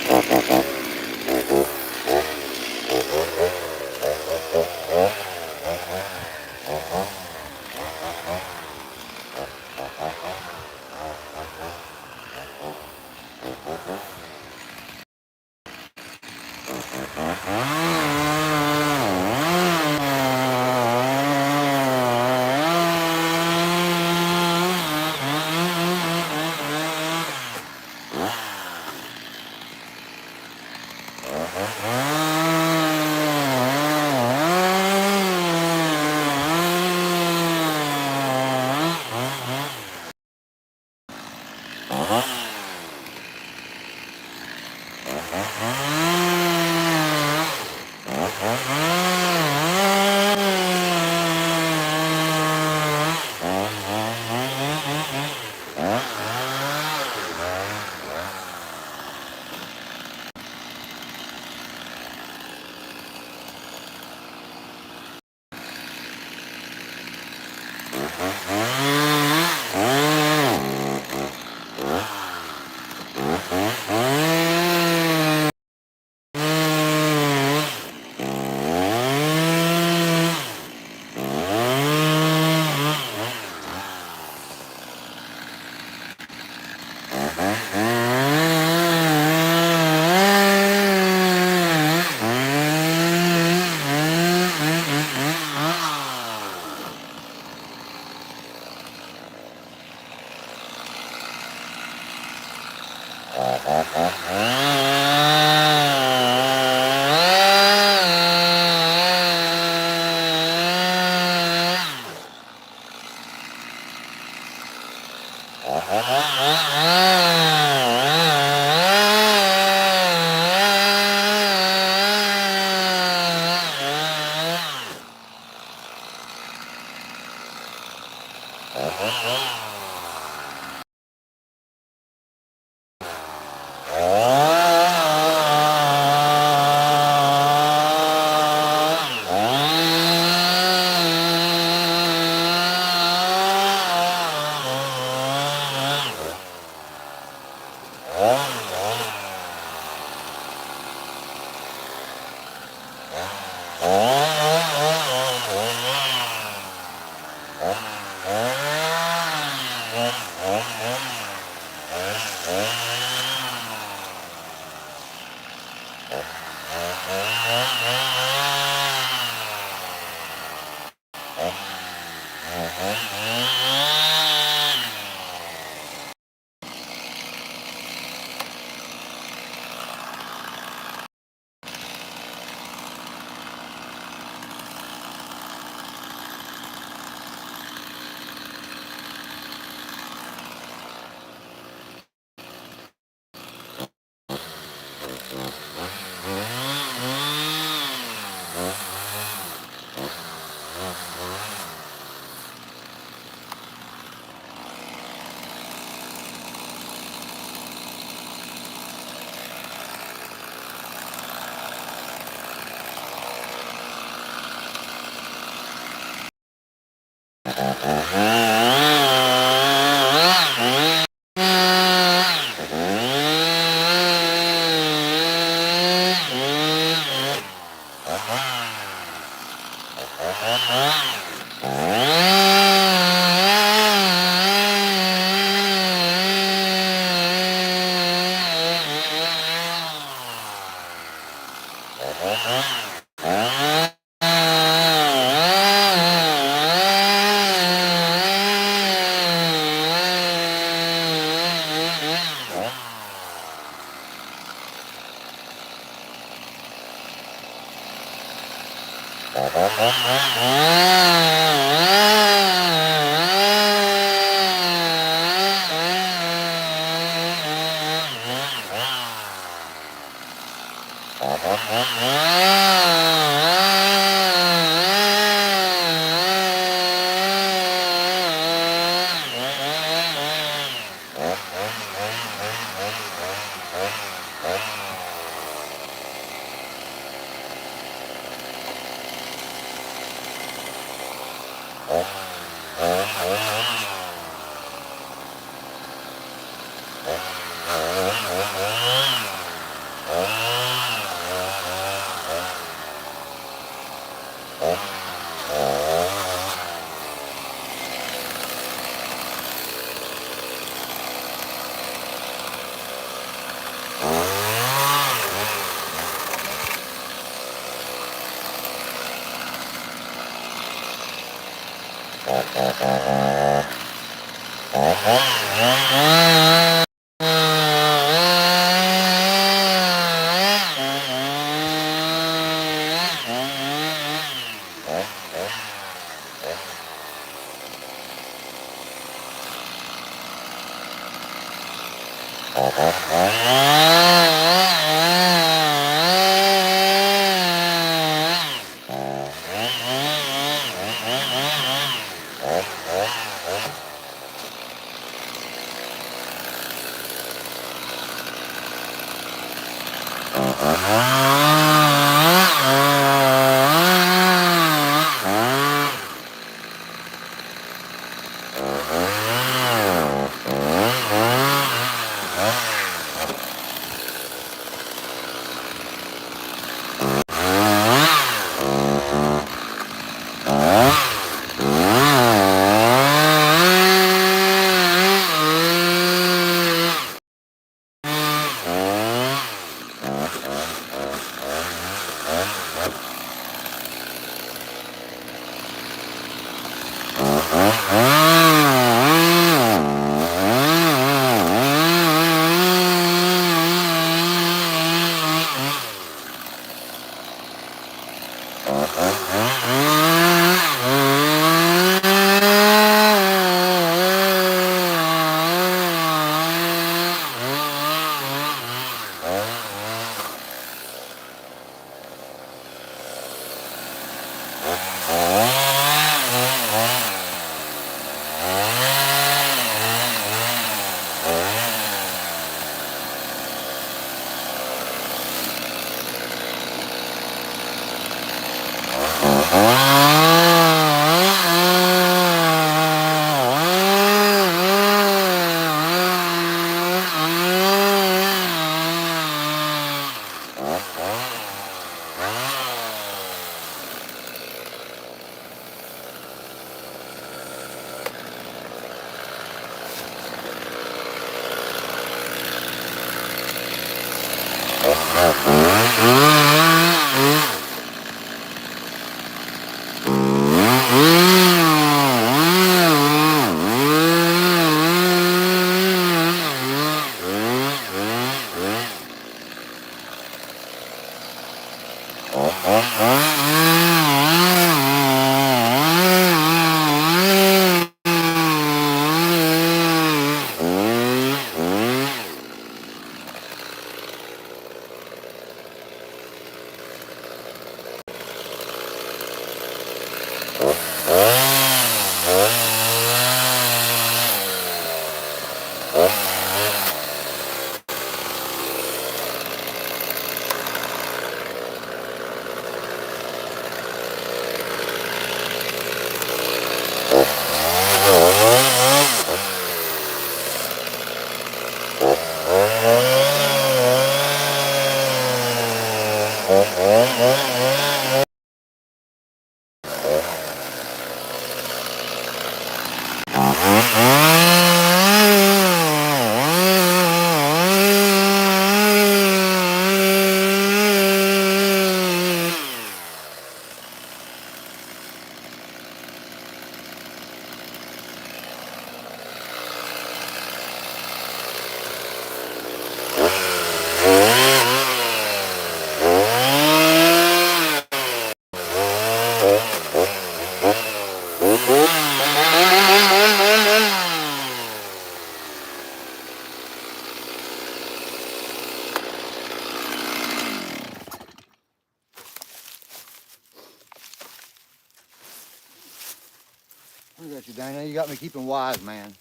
Look at you, Dana. You got me keeping wise, man.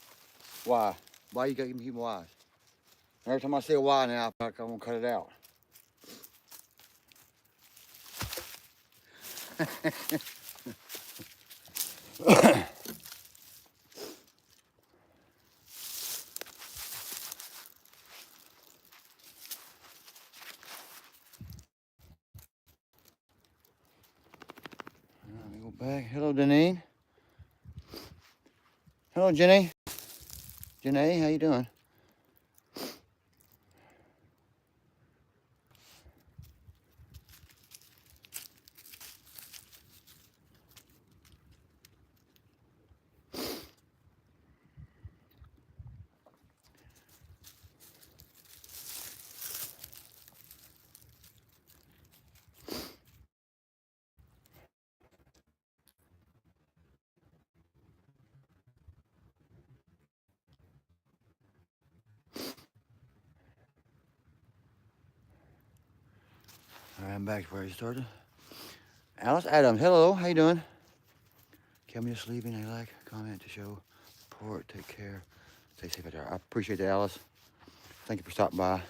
Why? Why you got me keeping wise? Every time I say why now, I'm gonna cut it out. Let me go back. Hello, Deneen. Hello, Jenny. Jenny, how you doing? All right, I'm back to where I started. Alice Adams, hello, how you doing? Tell me just leaving a like, comment to show support, take care, stay safe out there. I appreciate that, Alice. Thank you for stopping by.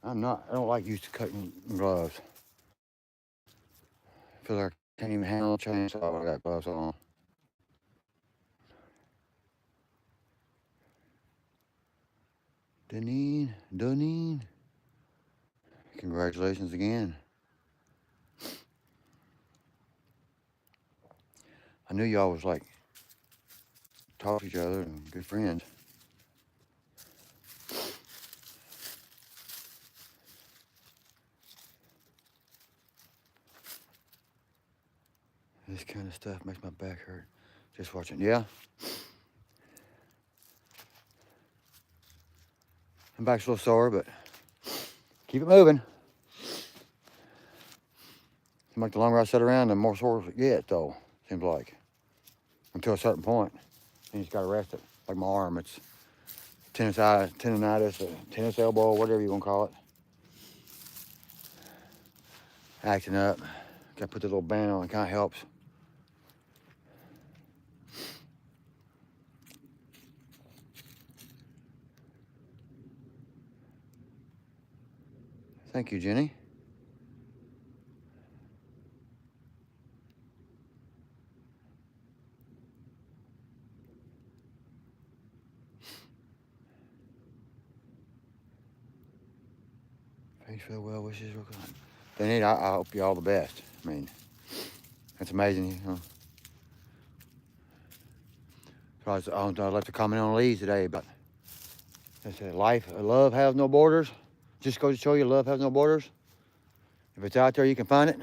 I don't like used to cutting gloves. I feel like I can't even handle a chainsaw when I got gloves on. Deneen. Congratulations again. I knew y'all was like talk to each other and good friends. This kind of stuff makes my back hurt. Just watching. Yeah. My back's a little sore, but keep it moving. Seems like the longer I sit around, the more sore it gets, though. Seems like. Until a certain point. Then you just got to rest it. Like my arm, it's tendonitis, tennis elbow, whatever you want to call it. Acting up. Got to put the little band on. It kind of helps. Thank you, Jenny. Face feel well, wishes real good. Then I hope you all the best. I mean, that's amazing, you know. So I left a comment on Lee's today, but I said, love has no borders. Just goes to show you love has no borders. If it's out there, you can find it.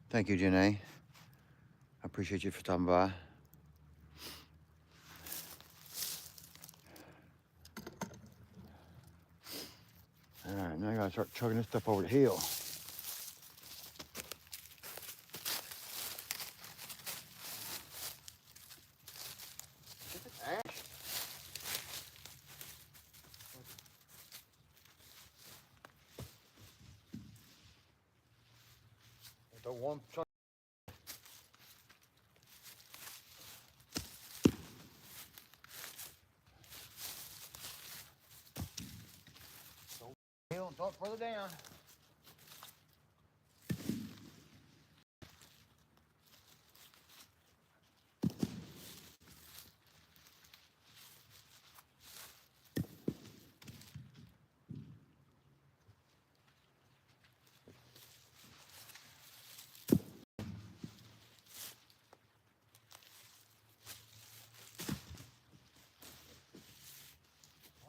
Thank you, Janae. I appreciate you for stopping by. right, now I gotta start chugging this stuff over the hill. The one chunk. Hill and talk further down.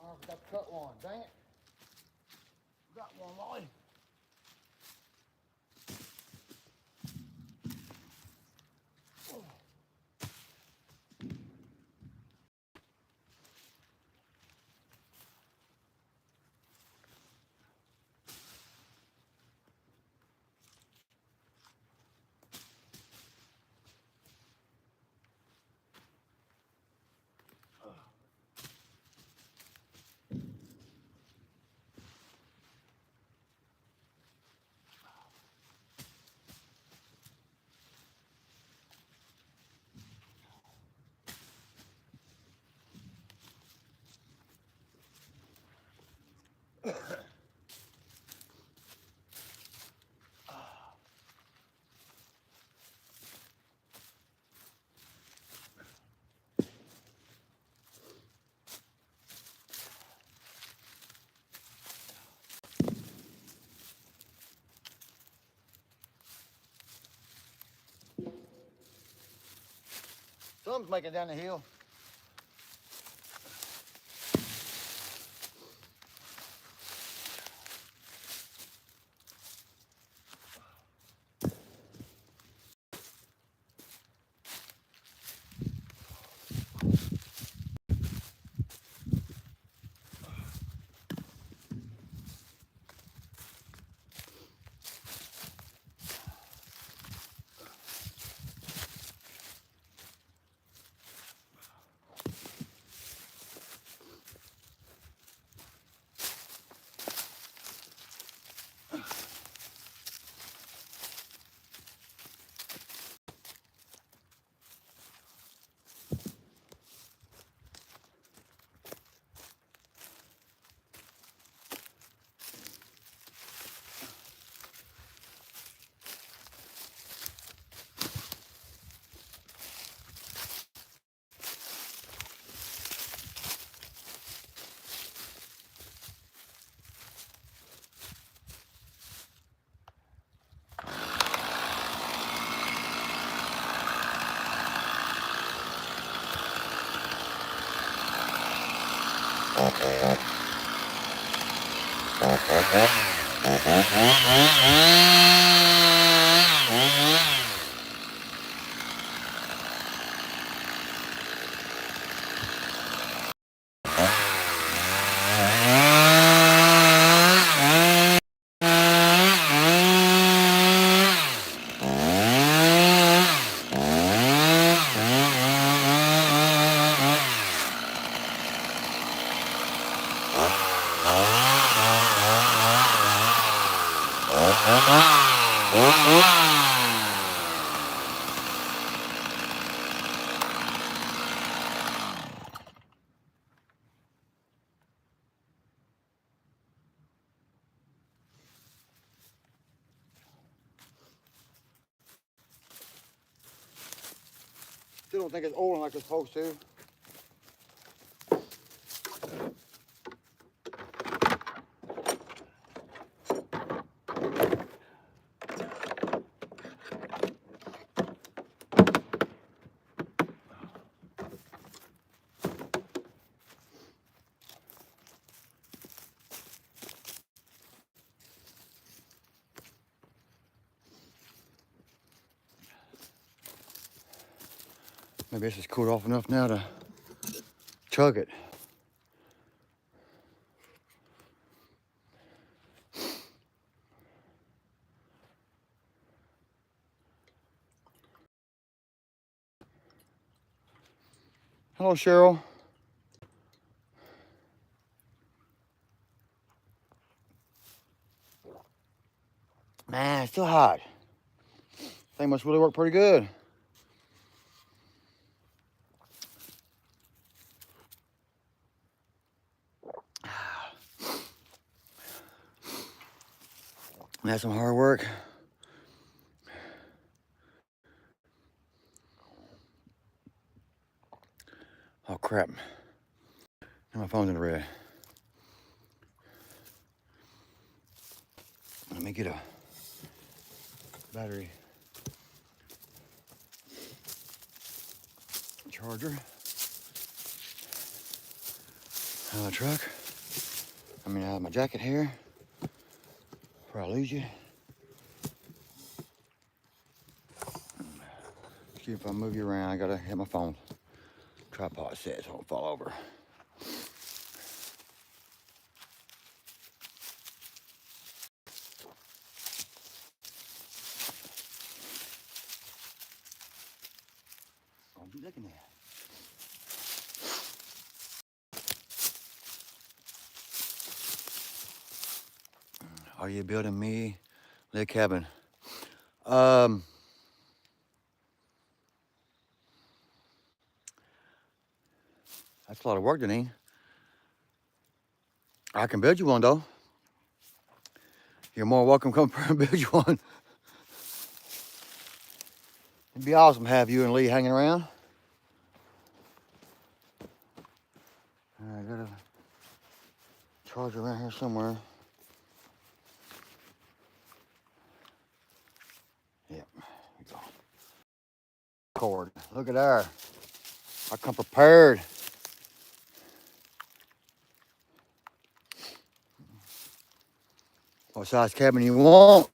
Oh, I forgot to cut one. Dang it. Got one, Molly. Something's making it down the hill. Still don't think it's oiling like it's supposed to. Maybe this is cooled off enough now to chug it. Hello, Cheryl. Man, it's still hot. Thing must really work pretty good. That's some hard work. Oh crap. My phone's in the red. Let me get a battery charger out of the truck. Out of my jacket here before I lose you. See if I move you around, I gotta hit my phone. Tripod set so I don't fall over. Don't be looking at. Are you building me a cabin? That's a lot of work, Deneen. I can build you one though. You're more welcome to come build you one. It'd be awesome to have you and Lee hanging around. I got a charger around here somewhere. Yep, here we go. Cord. Look at there. I come prepared. What size cabin you want?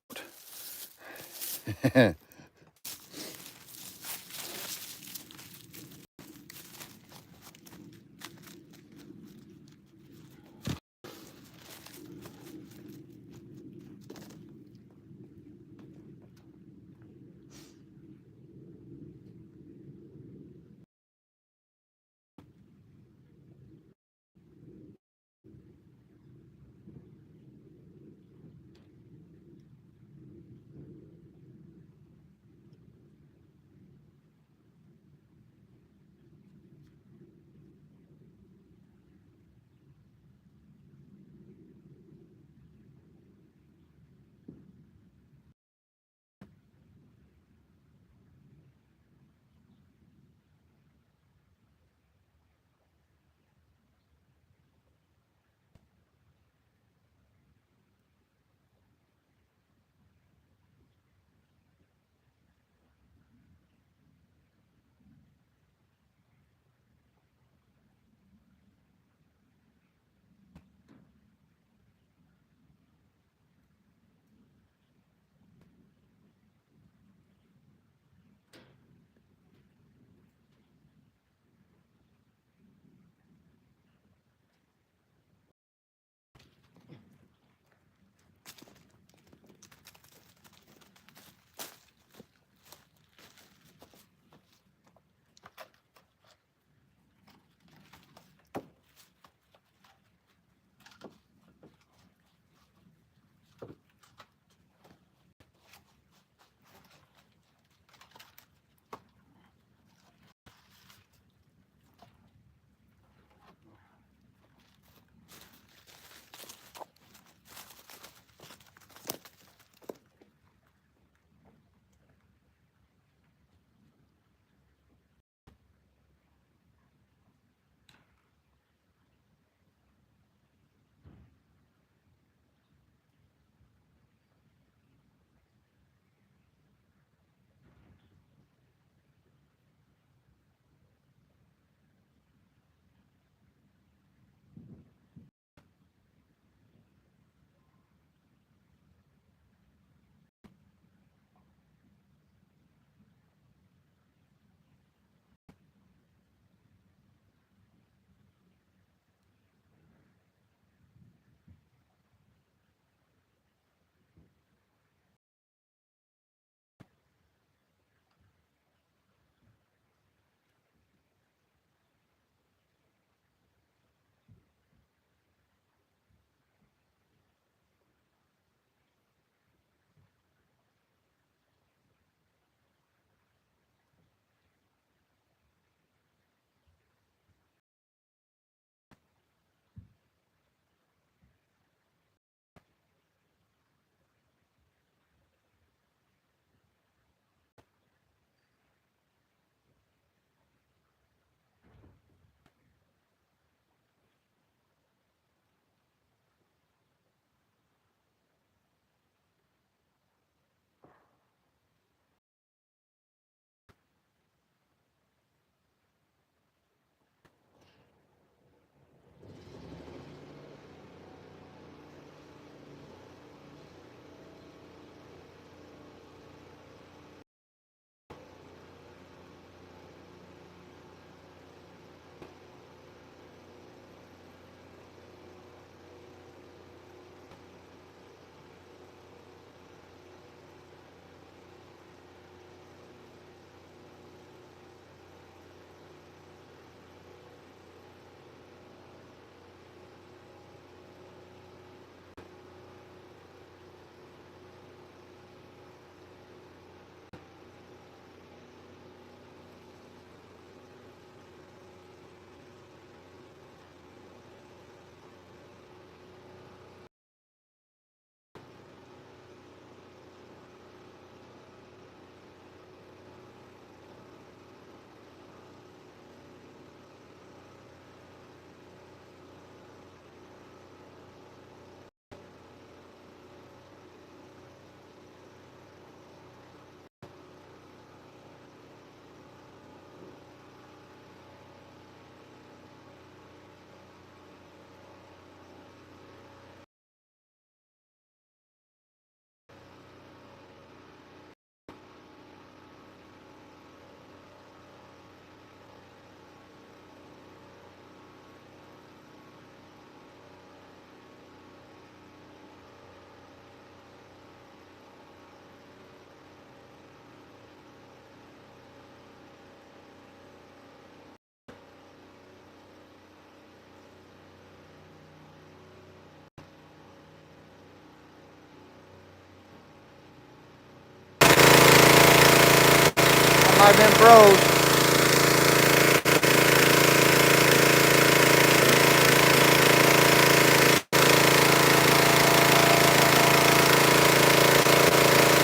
might have been froze.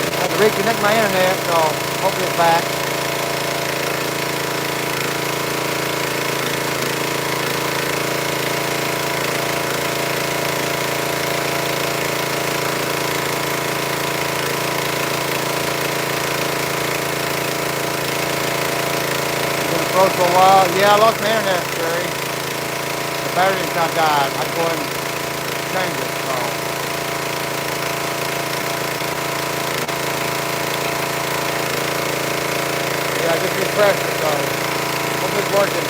I had to reconnect my internet, so hopefully it's back. Froze for a while. Yeah, I lost my internet, Sherry. The battery's not died. I'd go ahead and change it. So. Yeah, I just refreshed it, so hopefully it's working.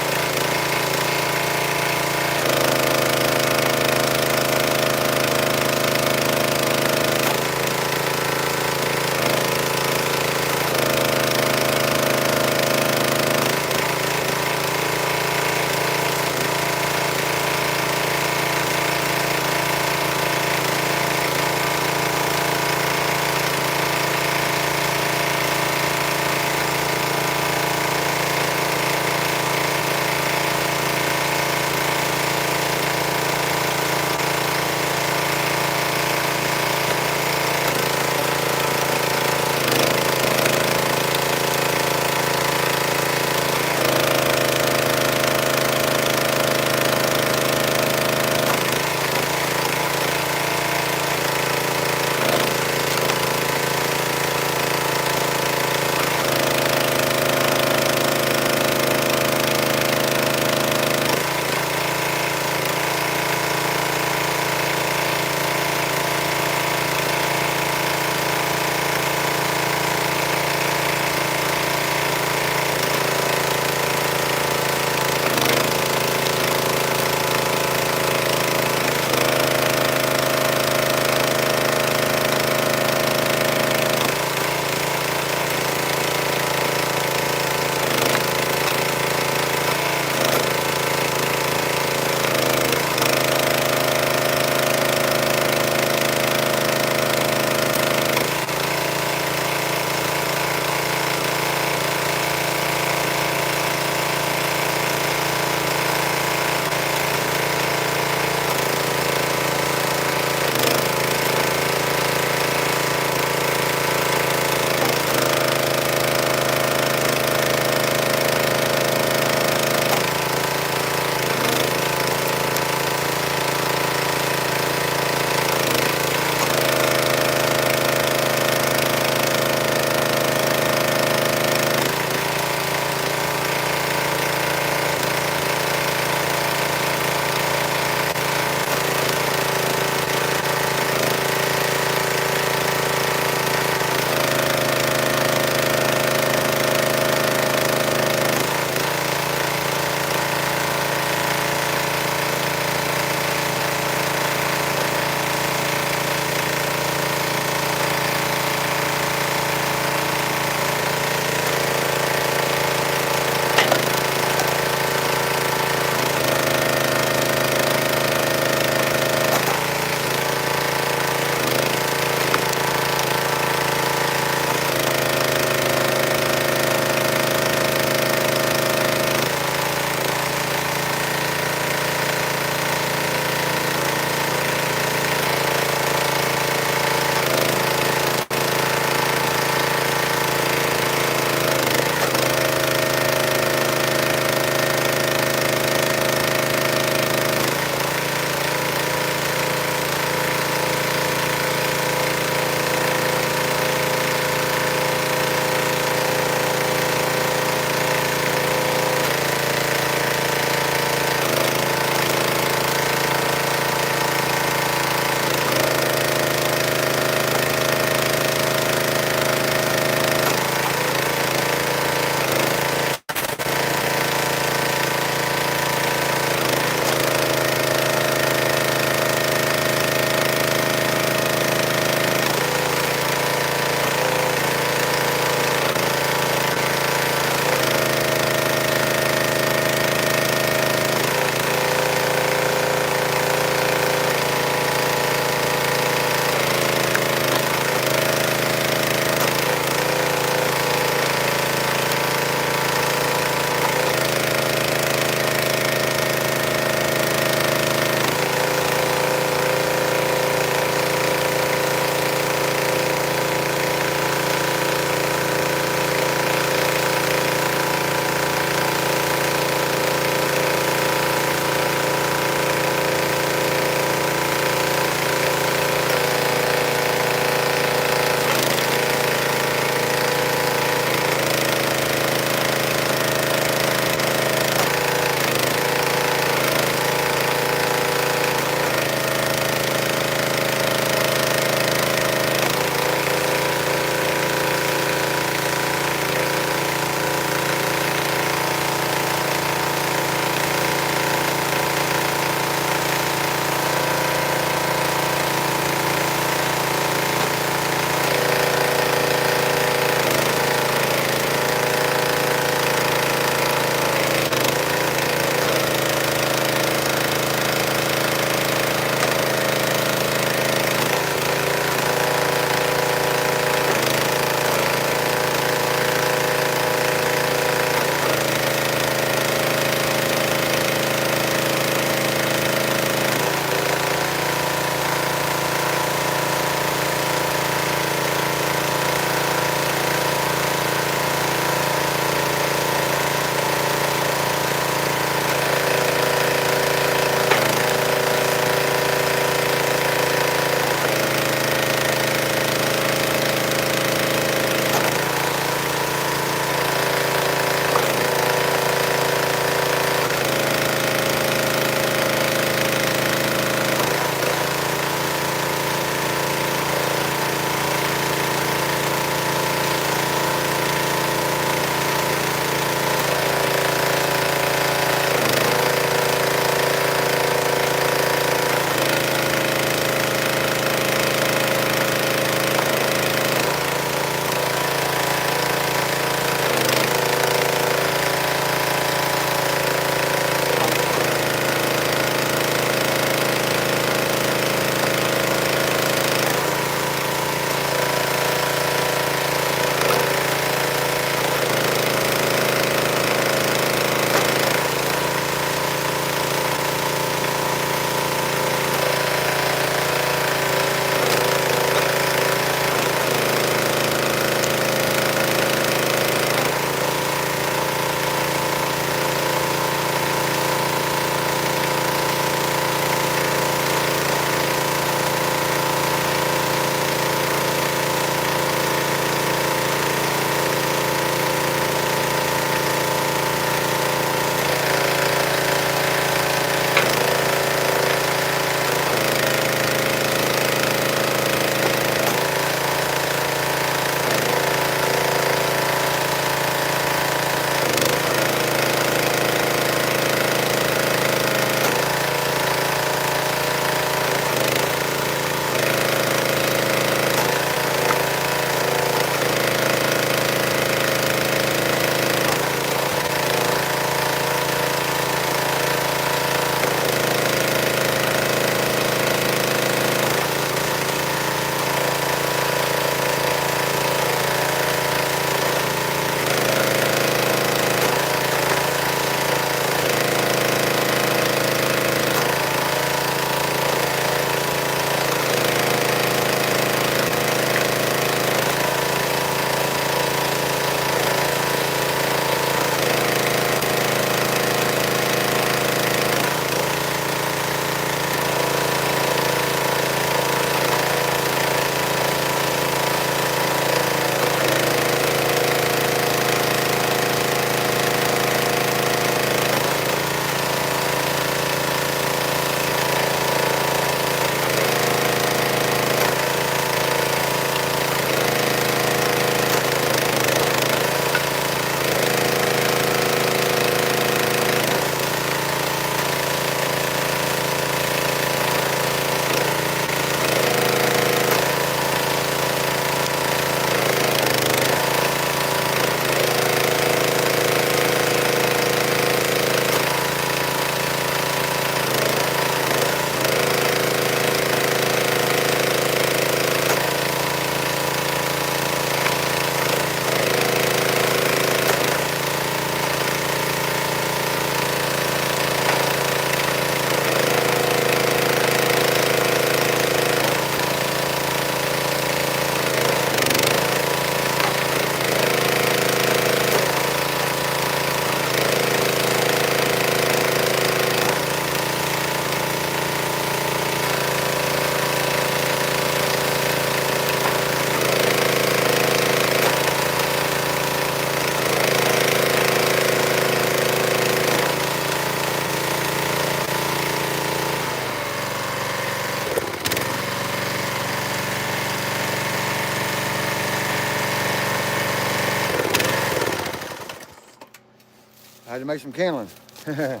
had to make some kindling. That's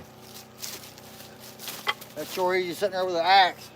sure easy sitting there with an axe.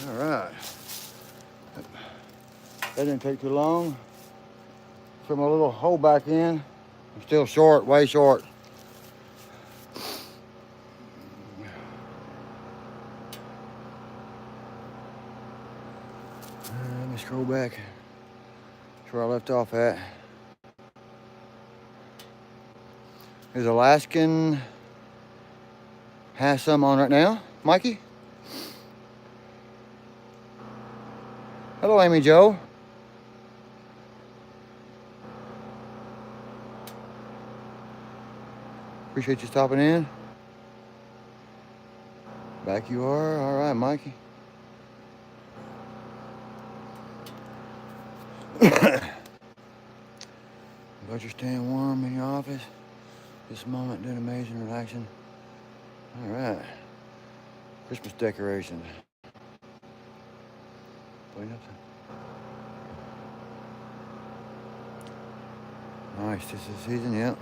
All right. That didn't take too long. Put my little hole back in. I'm still short, way short. Let me scroll back to where I left off at. Is Alaskan has some on right now, Mikey? Hello, Amy Jo. Appreciate you stopping in. Back you are. All right, Mikey. Got your staying warm in your office. This moment doing amazing, relaxing. All right. Christmas decorations. Nice, this is the season, yep.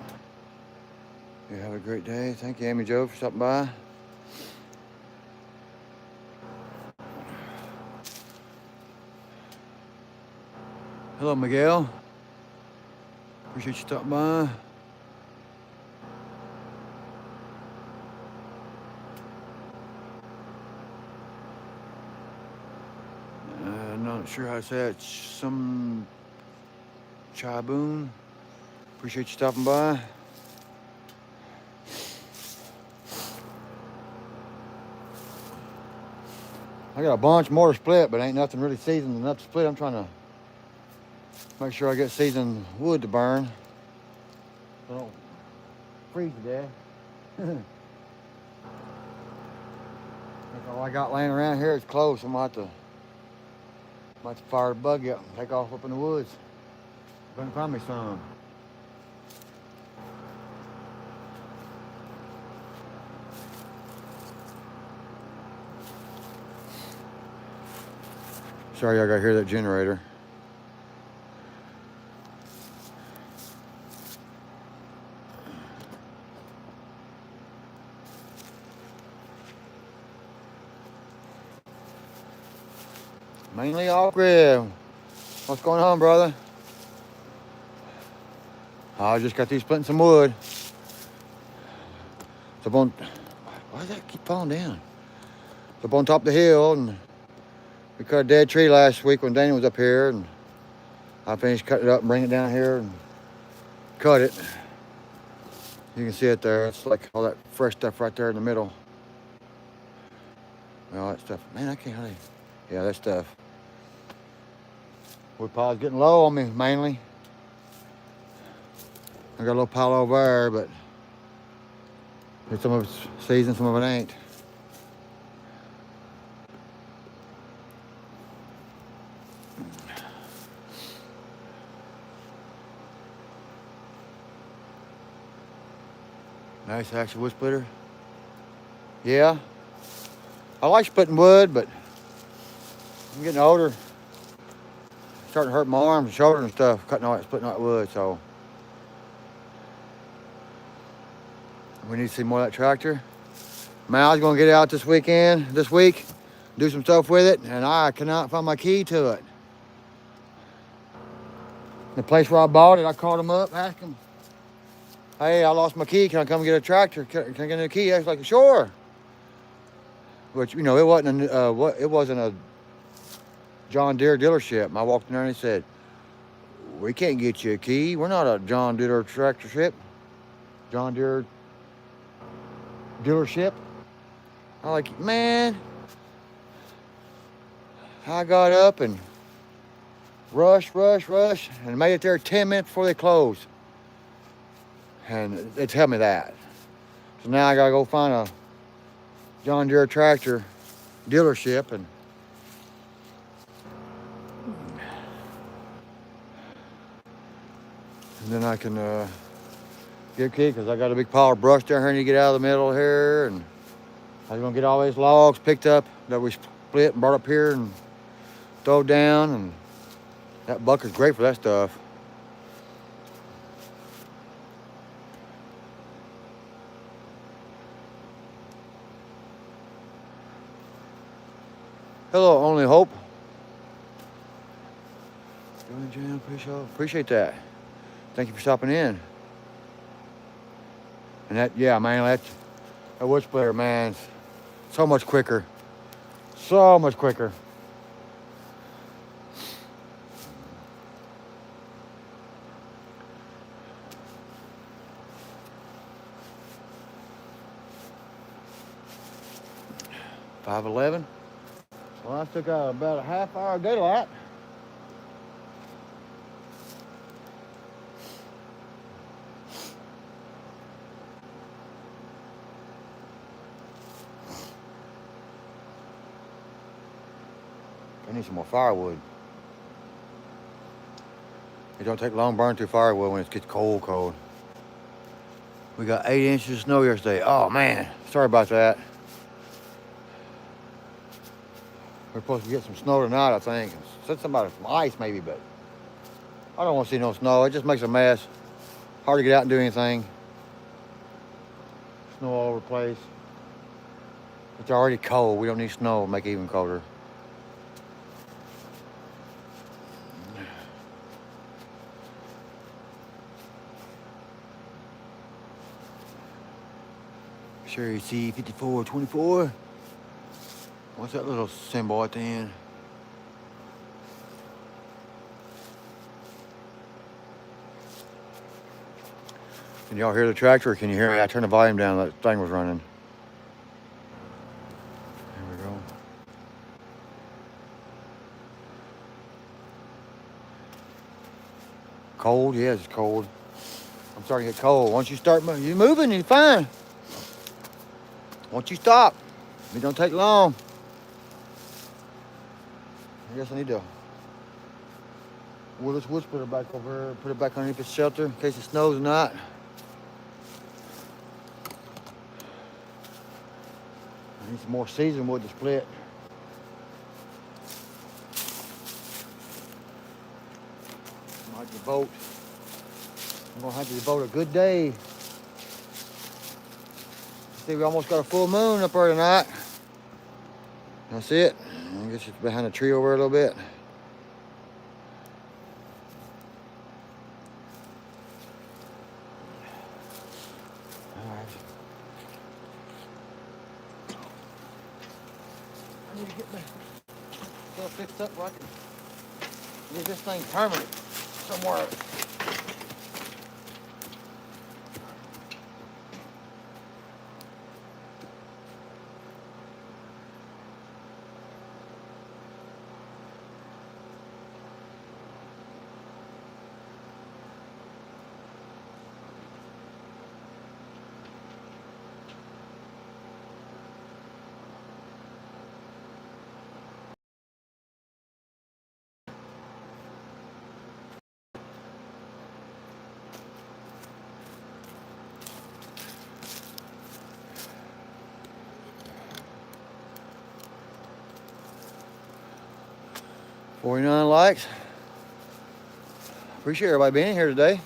You have a great day. Thank you, Amy Jo, for stopping by. Hello, Miguel. Appreciate you stopping by. Not sure how to say it. Some Chaboon. Appreciate you stopping by. I got a bunch more to split, but ain't nothing really seasoned enough to split. I'm trying to make sure I get seasoned wood to burn, so I don't freeze to death. That's all I got laying around here. It's close. I'm about to fire the buggy up and take off up in the woods. Gonna find me some. Sorry, y'all gotta hear that generator. Mainly off grid. What's going on, brother? I just got these splitting some wood. It's up on, why does that keep falling down? It's up on top of the hill, and we cut a dead tree last week when Daniel was up here, and I finished cutting it up and bringing it down here and cut it. You can see it there. It's like all that fresh stuff right there in the middle. All that stuff. Man, I can't hardly. Yeah, that stuff. Wood pile's getting low on me, mainly. I got a little pile over there, but some of it's seasoned, some of it ain't. Nice action wood splitter. Yeah. I like splitting wood, but I'm getting older. It's starting to hurt my arms and shoulders and stuff, splitting all that wood, so. We need to see more of that tractor. Man, I was gonna get it out this week, do some stuff with it, and I cannot find my key to it. The place where I bought it, I called them up, asked them, hey, I lost my key, can I come get a tractor? Can I get a key? I was like, sure. Which, you know, it wasn't a John Deere dealership. I walked in there and they said, we can't get you a key. We're not a John Deere tractorship. John Deere dealership. I'm like, man, I got up and rushed, and made it there 10 minutes before they closed. And they tell me that. So now I gotta go find a John Deere tractor dealership and then I can get a key because I got a big pile of brush down here I need to get out of the middle here, and I'm gonna get all these logs picked up that we split and brought up here and throw down, and that bucket's great for that stuff. Hello, Only Hope. Appreciate that. Thank you for stopping in. And that, yeah, man, that wood splitter, man, so much quicker. So much quicker. $5.11. Well, I took out about a half hour of daylight. I need some more firewood. It don't take long to burn through firewood when it gets cold. We got 8 inches of snow yesterday. Oh man, sorry about that. We're supposed to get some snow tonight, I think. Said something about some ice maybe, but I don't want to see no snow. It just makes a mess. Hard to get out and do anything. Snow all over the place. It's already cold. We don't need snow to make it even colder. Sherry C5424. What's that little symbol at the end? Can y'all hear the tractor or can you hear me? I turned the volume down, that thing was running. There we go. Cold? Yeah, it's cold. I'm starting to get cold. Once you start moving, you're moving, you're fine. Once you stop, it don't take long. I guess I need to wheel this wood splitter back over here, put it back underneath its shelter in case it snows or not. I need some more seasoned wood to split. I'm gonna have to devote a good day. See, we almost got a full moon up there tonight. That's it. I guess it's behind a tree over there a little bit. All right. I need to get myself fixed up where I can get this thing permanent somewhere. $49 likes. Appreciate everybody being here today.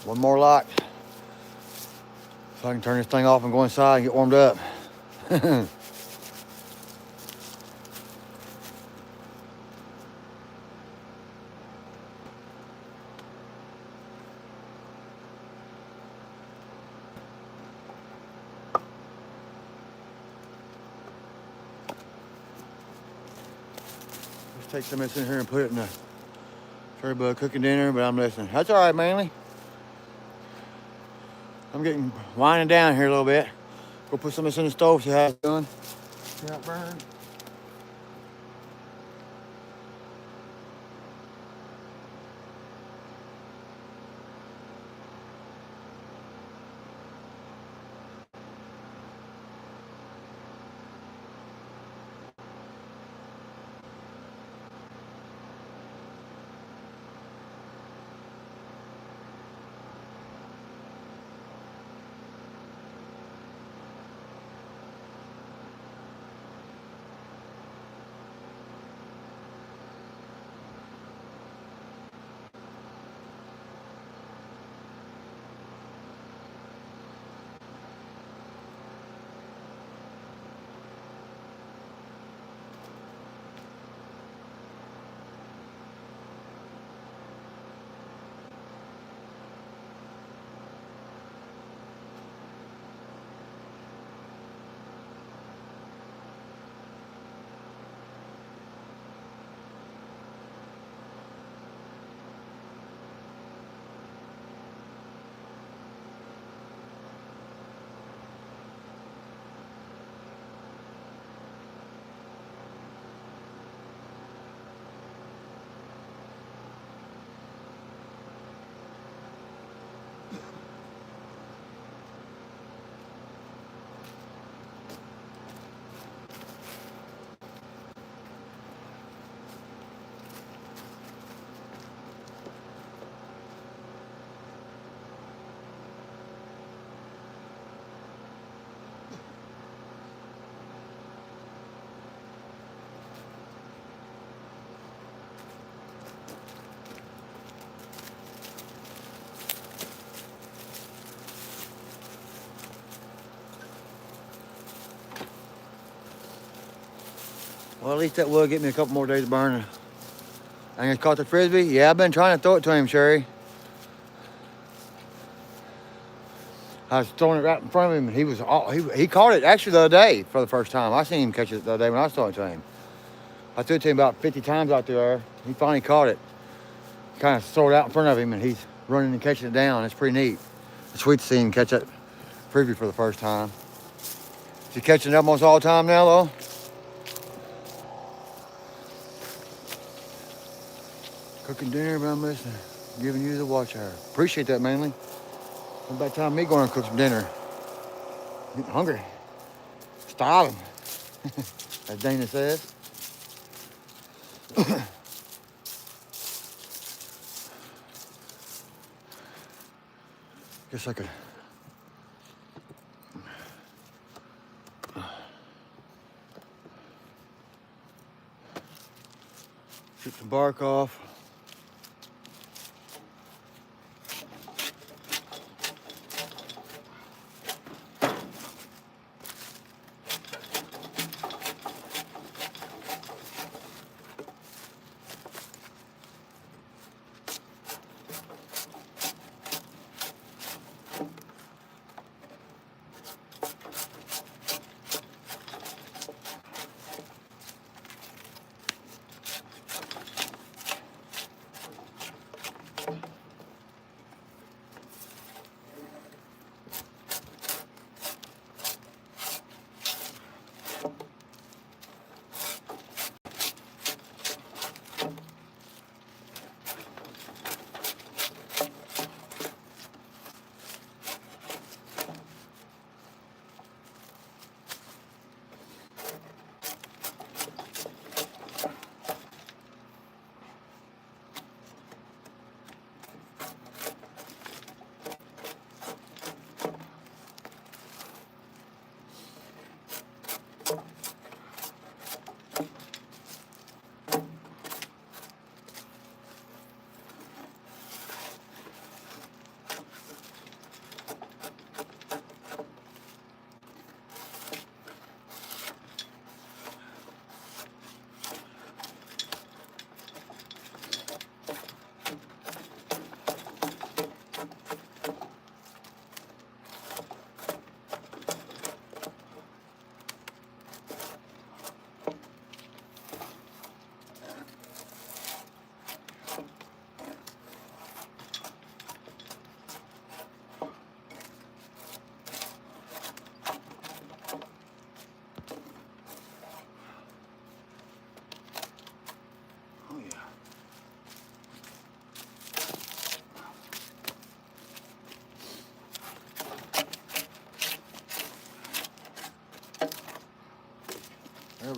One more lock. So I can turn this thing off and go inside and get warmed up. Take some of this in here and put it in the Sorry about cooking dinner, but I'm listening. That's all right, Manly. I'm getting winding down here a little bit. Go put some of this in the stove, see how it's doing. See how it burns. Well, at least that will get me a couple more days of burning. I think it's caught the frisbee. Yeah, I've been trying to throw it to him, Sherry. I was throwing it right in front of him, and he caught it actually the other day for the first time. I seen him catch it the other day when I was throwing it to him. I threw it to him about 50 times out there. He finally caught it. Kind of throw it out in front of him, and he's running and catching it down. It's pretty neat. It's sweet to see him catch that frisbee for the first time. Is he catching it almost all the time now, though? Cooking dinner, but I'm listening. Giving you the watch hour. Appreciate that, Manly. It's about time me going to cook some dinner. Getting hungry. Starving, as Dana says. Guess I could. Strip the bark off.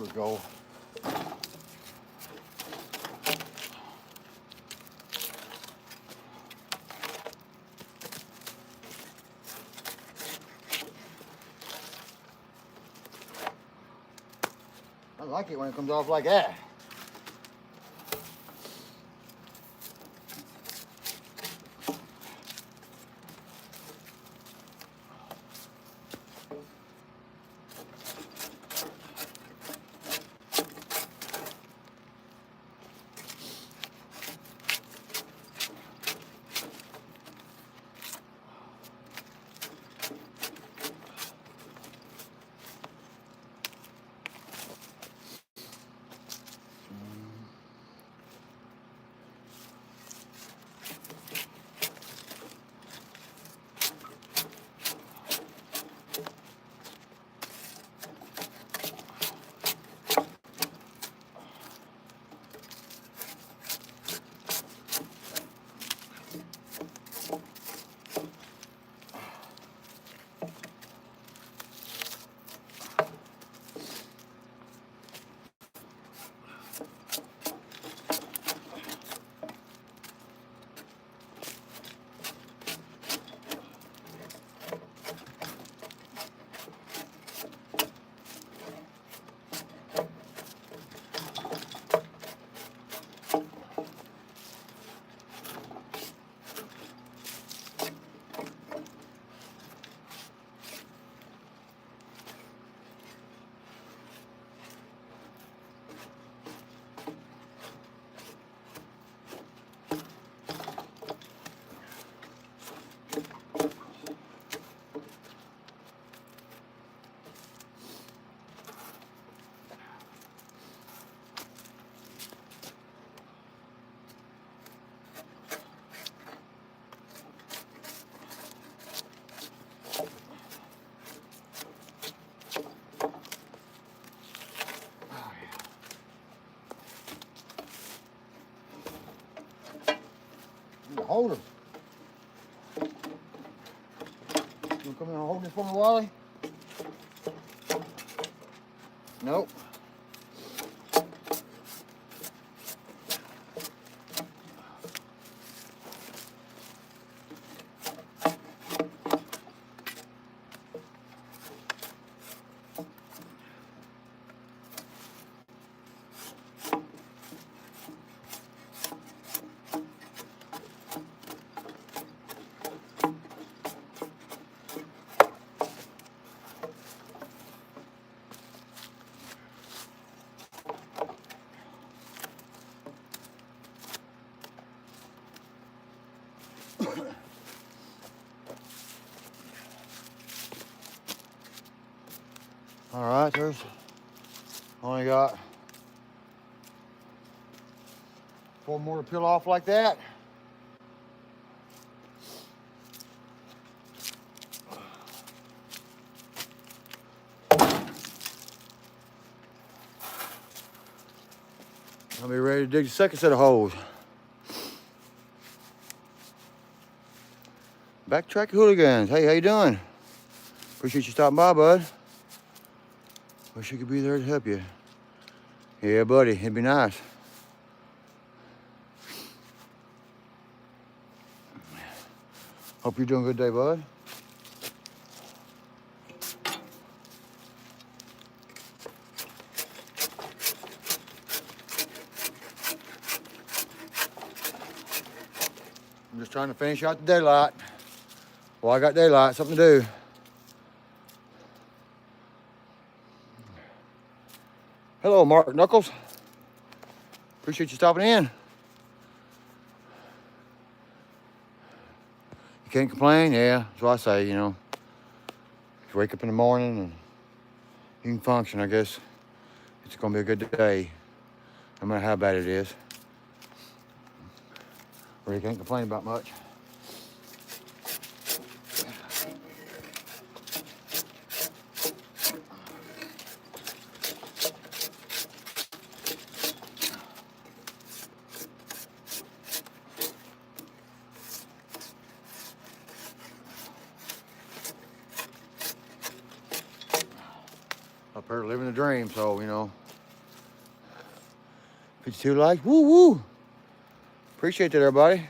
holders go. I like it when it comes off like that. Hold her. You come in and hold this for me, Wally? Nope. All right, there's only got 4 more to peel off like that. I'll be ready to dig the second set of holes. Backtrack hooligans. Hey, how you doing? Appreciate you stopping by, bud. Wish you could be there to help you. Yeah, buddy, it'd be nice. Hope you're doing a good day, bud. I'm just trying to finish out the daylight. Well, I got daylight, something to do. Hello, Mark Knuckles. Appreciate you stopping in. You can't complain? Yeah, that's what I say, you know. You wake up in the morning and you can function, I guess. It's gonna be a good day, no matter how bad it is. Really can't complain about much. Up here living the dream, so, you know, 52 likes. Woo woo. Appreciate that, everybody.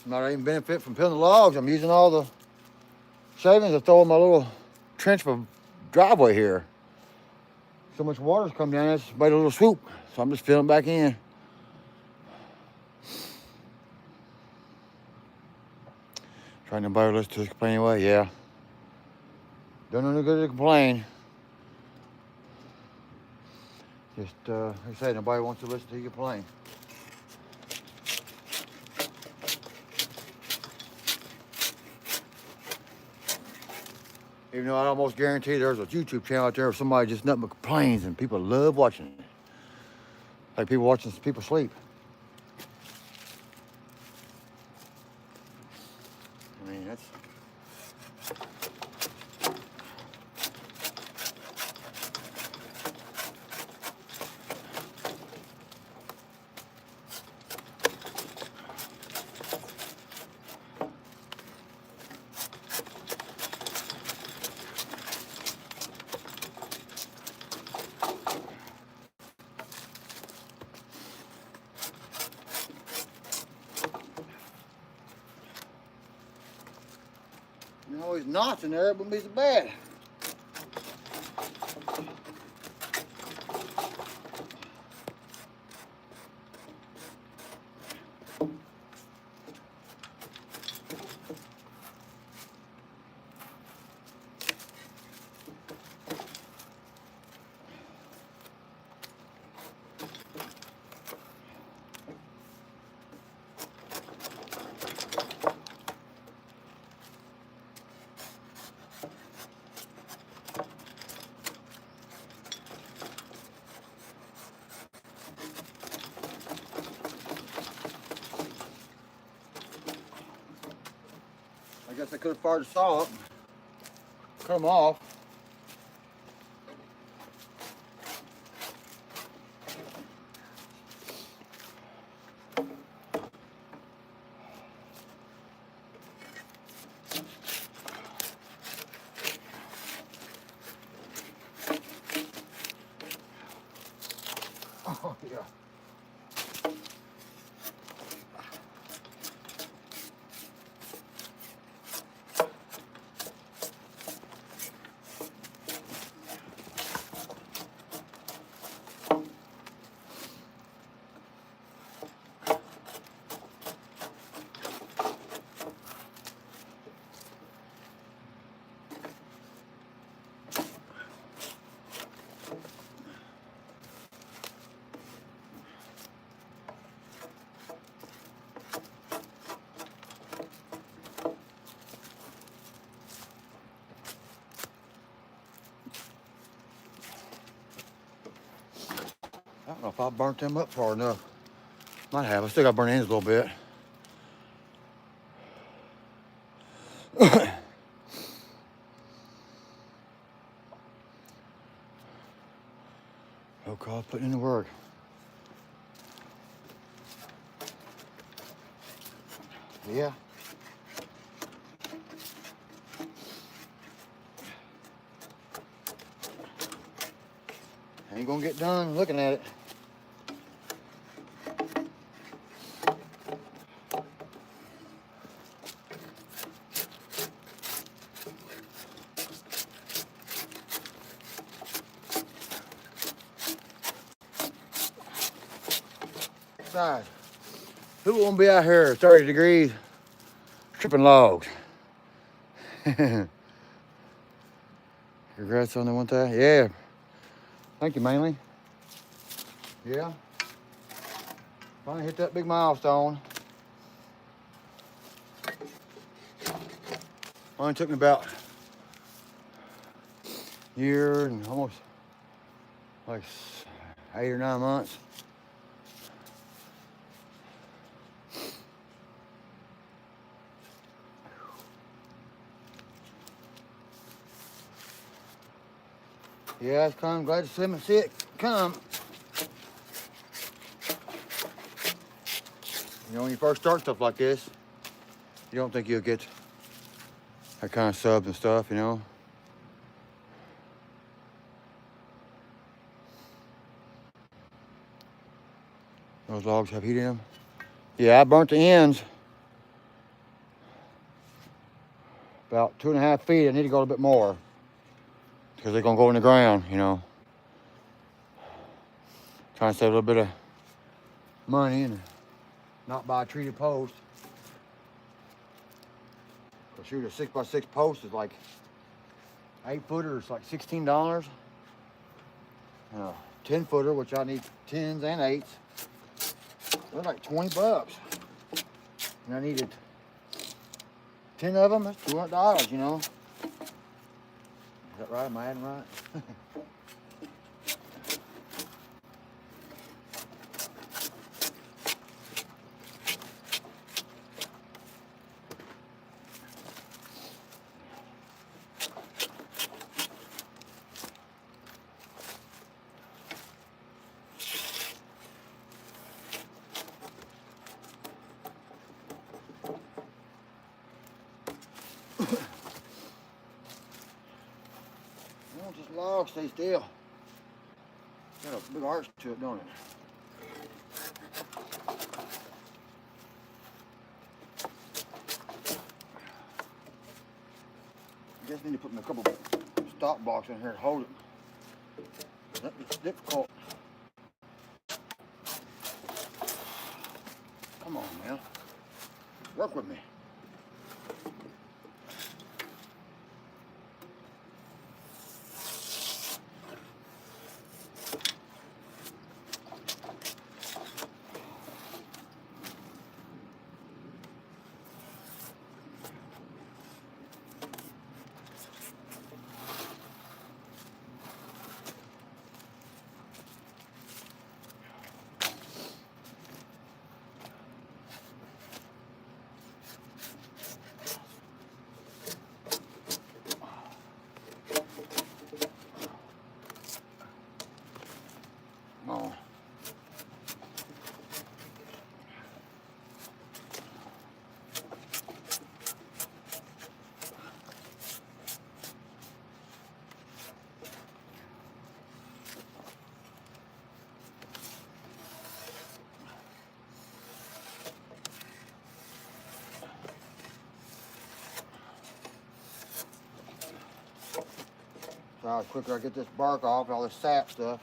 I'm not even benefit from peeling the logs. I'm using all the shavings to throw in my little trench for driveway here. So much water's come down, it's made a little swoop. So I'm just filling back in. Trying to nobody listen to this complain anyway, yeah. Don't know no good to complain. Just, like I said, nobody wants to listen to you complain. Even though I almost guarantee there's a YouTube channel out there where somebody just nothing but complains and people love watching it. Like people watching people sleep. I mean, that's... You know, there's knots in there, it wouldn't be so bad. I guess I could have fired the saw up, cut them off. Oh, yeah. I don't know if I burnt them up far enough. Might have. I still got to burn the ends a little bit. Oh, God, putting in the work. Yeah. Ain't gonna get done looking at it. Besides, who won't be out here at 30 degrees tripping logs? Congrats on the 1,000. Yeah. Thank you, mainly. Yeah. Finally hit that big milestone. Only took me about a year and almost like 8 or 9 months. Yeah, it's come. Glad to see it come. You know, when you first start stuff like this, you don't think you'll get that kind of subs and stuff, you know. Those logs have heat in them. Yeah, I burnt the ends about 2.5 feet. I need to go a little bit more because they're gonna go in the ground, you know. Trying to save a little bit of money and not buy a treated post. Cause shoot, a 6x6 post is like 8-footer. It's like $16. 10-footer, which I need 10s and 8s. They're like $20. And I needed 10 of them. That's $200, you know. Is that right? Am I adding right? This log stay still. Got a big arch to it, don't it? I guess I need to put a couple stop blocks in here to hold it. It's difficult. Come on, man. Work with me. Oh. So the quicker I get this bark off, all this sap stuff,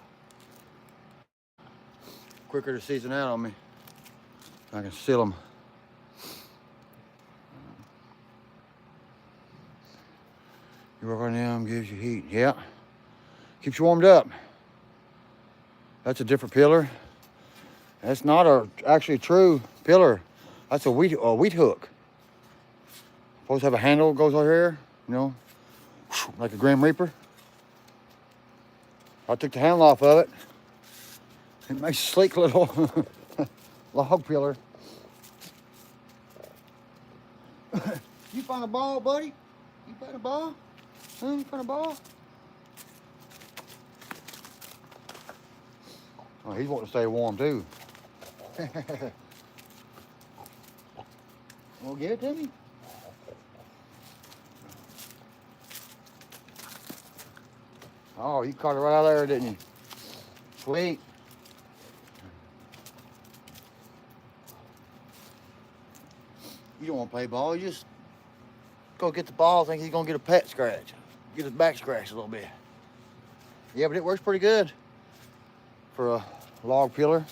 quicker to season out on me. I can seal them. You work on them, gives you heat. Yeah, keeps you warmed up. That's a different pillar. That's not actually a true pillar. That's a wheat hook. Supposed to have a handle that goes over here, you know, like a Grim Reaper. I took the handle off of it. It makes a sleek little log pillar. You find a ball, buddy? You find a ball? You find a ball? Oh, he's wanting to stay warm too. Well, give it to me. Oh, you caught it right out of there, didn't you? Sweet. You don't want to play ball. You just go get the ball. Think he's gonna get a pet scratch, get his back scratched a little bit. Yeah, but it works pretty good for a log pillar.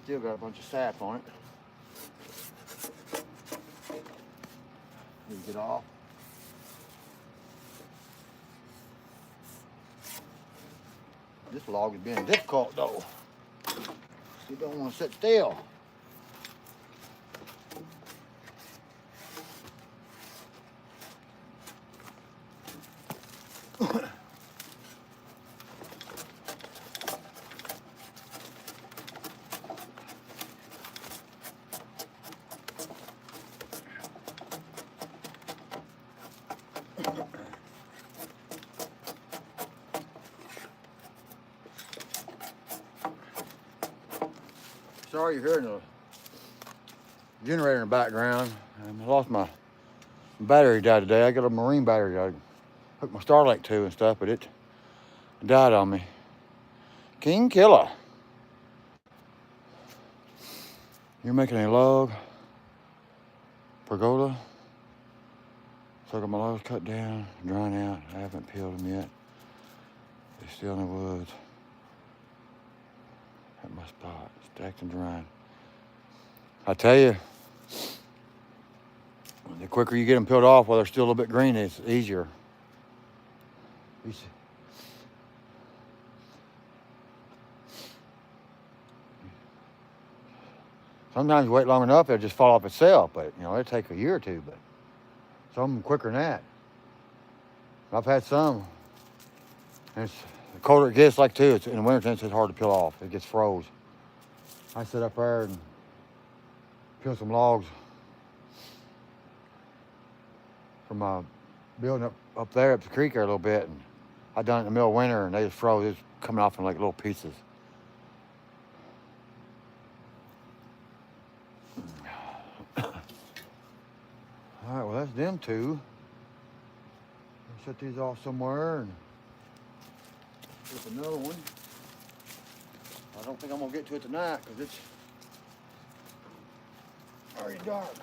Still got a bunch of sap on it. Need to get off. This log is being difficult though. You don't want to sit still. Sorry you're hearing the generator in the background. I lost my battery died today. I got a marine battery I hooked my Starlink to and stuff, but it died on me. King Killer. You're making a log pergola. So I got my logs cut down, drying out. I haven't peeled them yet. They're still in the woods. At my spot, stacked and drying. I tell you, the quicker you get them peeled off while they're still a little bit green, it's easier. Sometimes you wait long enough, they'll just fall off itself, but you know, it'll take a year or two, but some of them quicker than that. I've had some, and the colder it gets, like too, it's in the winter it's hard to peel off. It gets froze. I sit up there and peel some logs from my building up there, up the creek there a little bit, and I done it in the middle of winter, and they just froze. It was coming off in like little pieces. All right, well, that's them two. I'll set these off somewhere and flip another one. I don't think I'm gonna get to it tonight because it's already dark.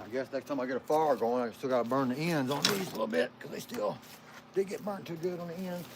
I guess next time I get a fire going, I still gotta burn the ends on these a little bit because they still did get burnt too good on the ends.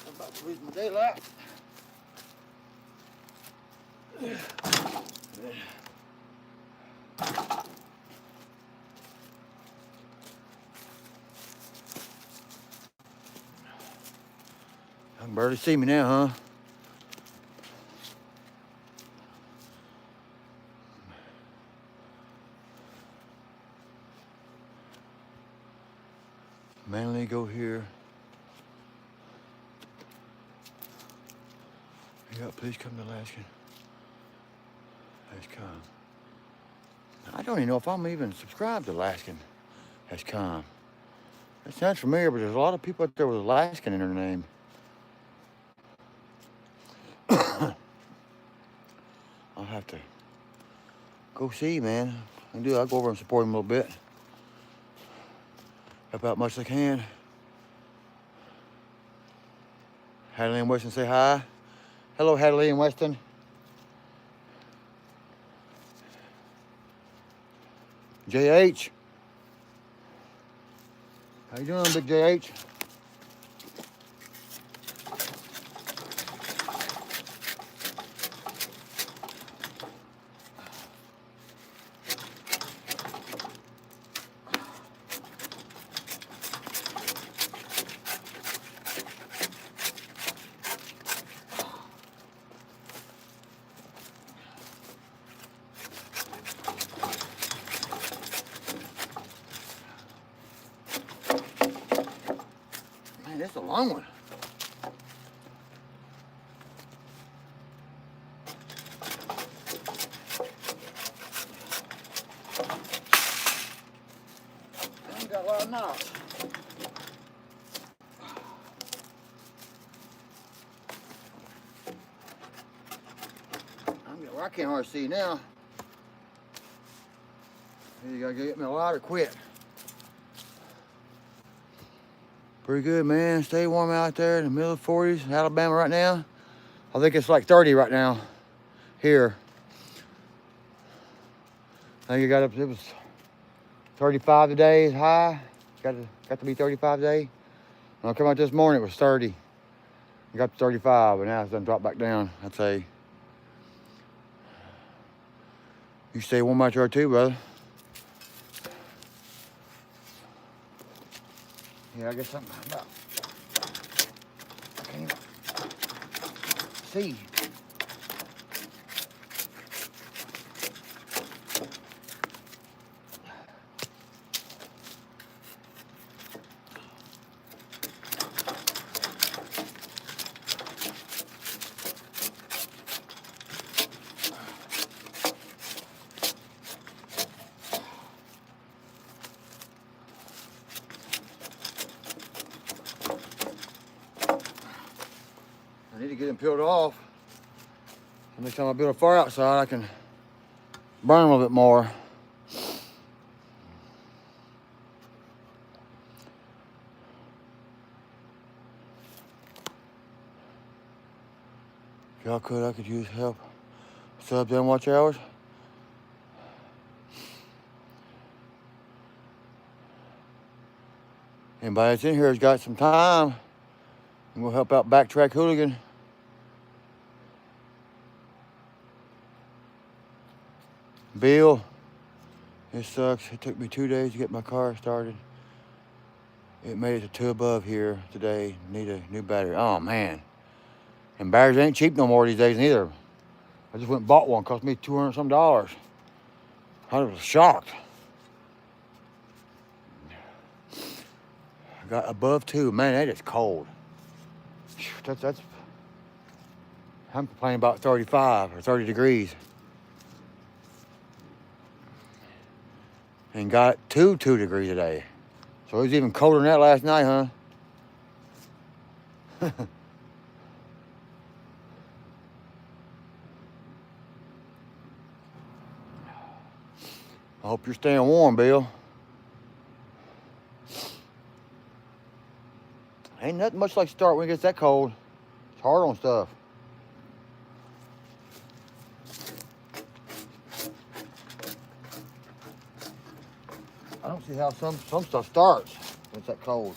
I'm about to lose my daylight. I can barely see me now, huh? Mainly go here. Yeah, please come to Alaskan. Has come. I don't even know if I'm even subscribed to Alaskan has come. It sounds familiar, but there's a lot of people out there with Alaskan in their name. I'll have to go see, man. I'll go over and support him a little bit. Help out much as I can. Hadley and Weston say hi. Hello, Hadley and Weston. JH. How you doing, Big JH? Man, that's a long one. I got a lot of knots. I can't hardly see now. You gotta get me a lighter quick. Pretty good, man. Stay warm out there in the middle of the 40s in Alabama right now. I think it's like 30 right now here. I think it was 35 today is high. Got to be 35 today. When I came out this morning, it was 30. I got to 35, and now it's done dropped back down. I'd say you stay warm out there too, brother. Yeah, I guess something about. I can't even see. I need to get them peeled off. So next time I build a fire outside, I can burn a little bit more. If y'all could, I could use help. Still up there and watch hours. Anybody that's in here has got some time, and we'll help out Backtrack Hooligan. Bill, it sucks. It took me 2 days to get my car started. It made it to 2 above here today. Need a new battery. Oh man. And batteries ain't cheap no more these days neither. I just went and bought one, cost me $200 some. I was shocked. I got above 2. Man, that is cold. That's I'm complaining about 35 or 30 degrees. And got 2 degrees today. So it was even colder than that last night, huh? I hope you're staying warm, Bill. Ain't nothing much like start when it gets that cold. It's hard on stuff. I don't see how some stuff starts when it's that cold.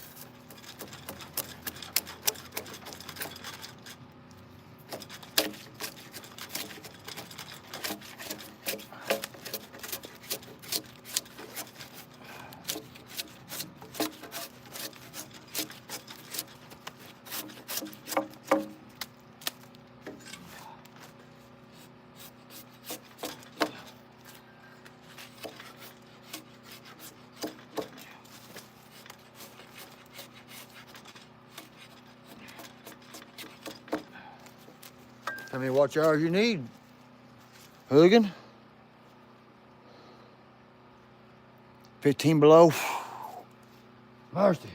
How many watch hours you need, Hooligan? 15 below. Mercy.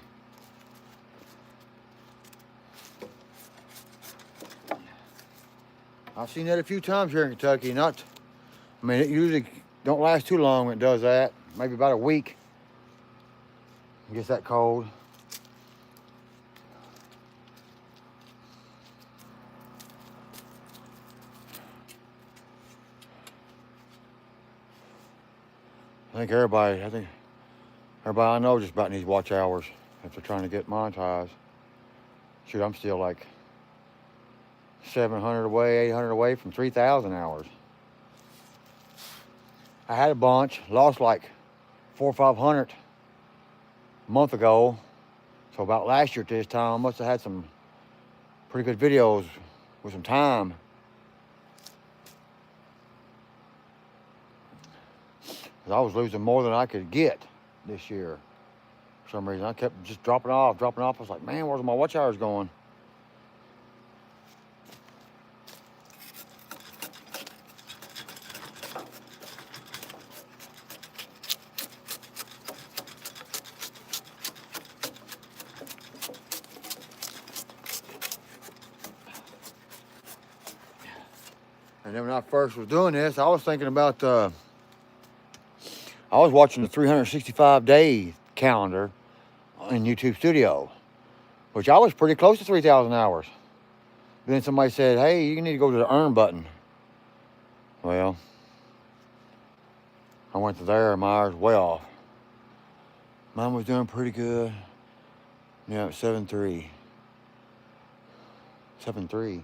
I've seen that a few times here in Kentucky. I mean, it usually don't last too long when it does that. Maybe about a week. It gets that cold. I think everybody I know just about needs watch hours if they're trying to get monetized. Shoot, I'm still like 700 away, 800 away from 3,000 hours. I had a bunch, lost like 400 or 500 a month ago. So about last year at this time, I must have had some pretty good videos with some time. I was losing more than I could get this year. For some reason, I kept just dropping off. I was like, man, where's my watch hours going? And then when I first was doing this, I was thinking about I was watching the 365-day calendar in YouTube Studio, which I was pretty close to 3,000 hours. Then somebody said, hey, you need to go to the earn button. Well, I went to there and my hours way off. Mine was doing pretty good. Yeah, 7.3. 7.3.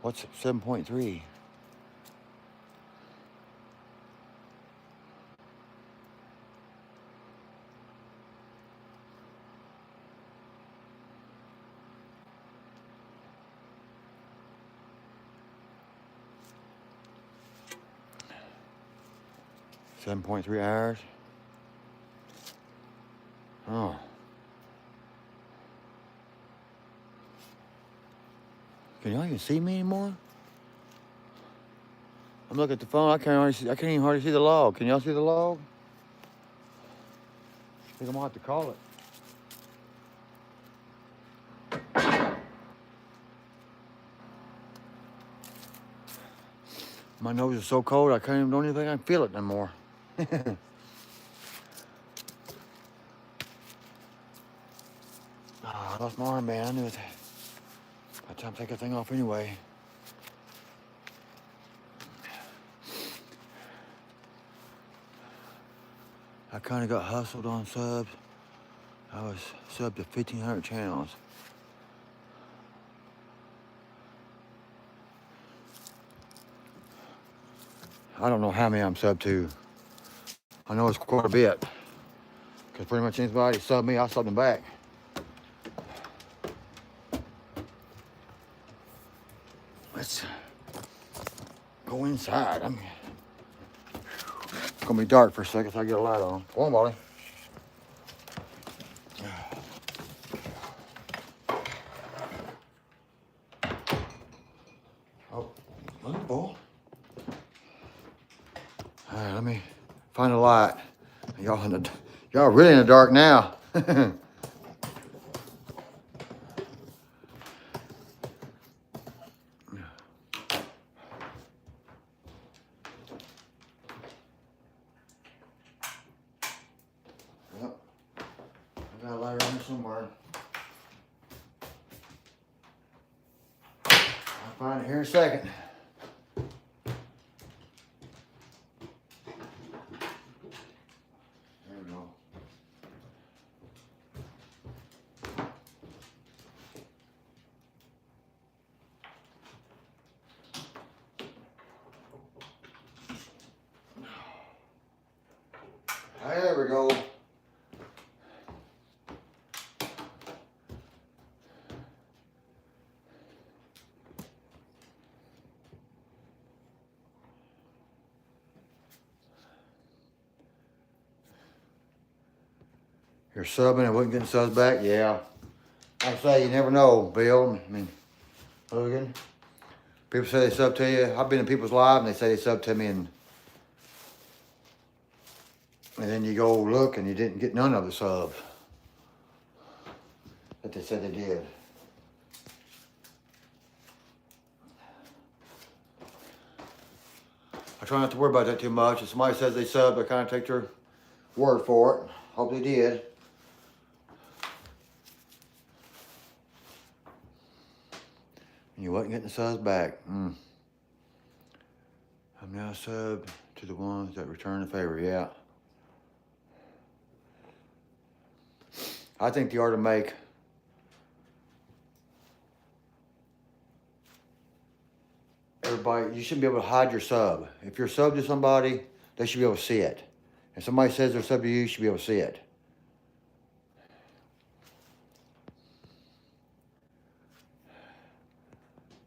What's 7.3? $7.3. Oh. Can y'all even see me anymore? I'm looking at the phone. I can't even hardly see the log. Can y'all see the log? I think I'm gonna have to call it. My nose is so cold I don't even think I can feel it no more. I lost my armband. I knew it. By the time I take that thing off anyway. I kind of got hustled on subs. I was subbed to 1,500 channels. I don't know how many I'm subbed to. I know it's quite a bit. Because pretty much anybody subbed me, I subbed them back. Let's go inside. It's gonna be dark for a second so I get a light on. Come on, Molly. Oh, let me boy. All right, let me find a light. Y'all really in the dark now. Yep. I got a light around here somewhere. I'll find it here in a second. There we go. There we go. You're subbing and wasn't getting subs back? Yeah. Like I say, you never know, Bill. I mean, Hogan. People say they sub to you. I've been in people's lives and they say they sub to me and then you go look and you didn't get none of the subs that they said they did. I try not to worry about that too much. If somebody says they sub, I kind of take their word for it. Hope they did. And you wasn't getting the subs back. I'm now subbed to the ones that return the favor. Yeah. I think you ought to make everybody, you shouldn't be able to hide your sub. If you're subbed to somebody, they should be able to see it. If somebody says they're subbed to you, you should be able to see it.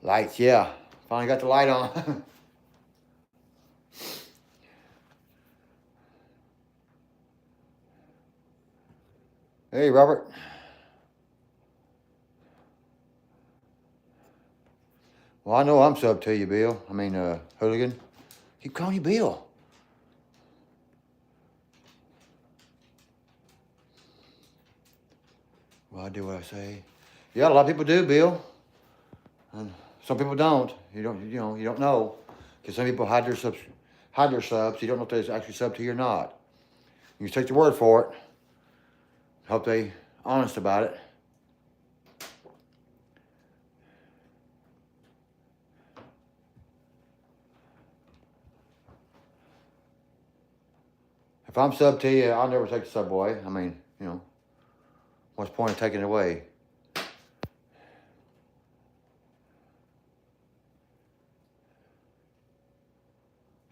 Lights, yeah. Finally got the light on. Hey, Robert. Well, I know I'm subbed to you, Bill. I mean, Hooligan. Keep calling you Bill. Well, I do what I say. Yeah, a lot of people do, Bill. And some people don't. You don't know. Because some people hide their subs. You don't know if they're actually subbed to you or not. You just take the word for it. Hope they honest about it. If I'm sub to you, I'll never take the sub away. I mean, you know, what's the point of taking it away?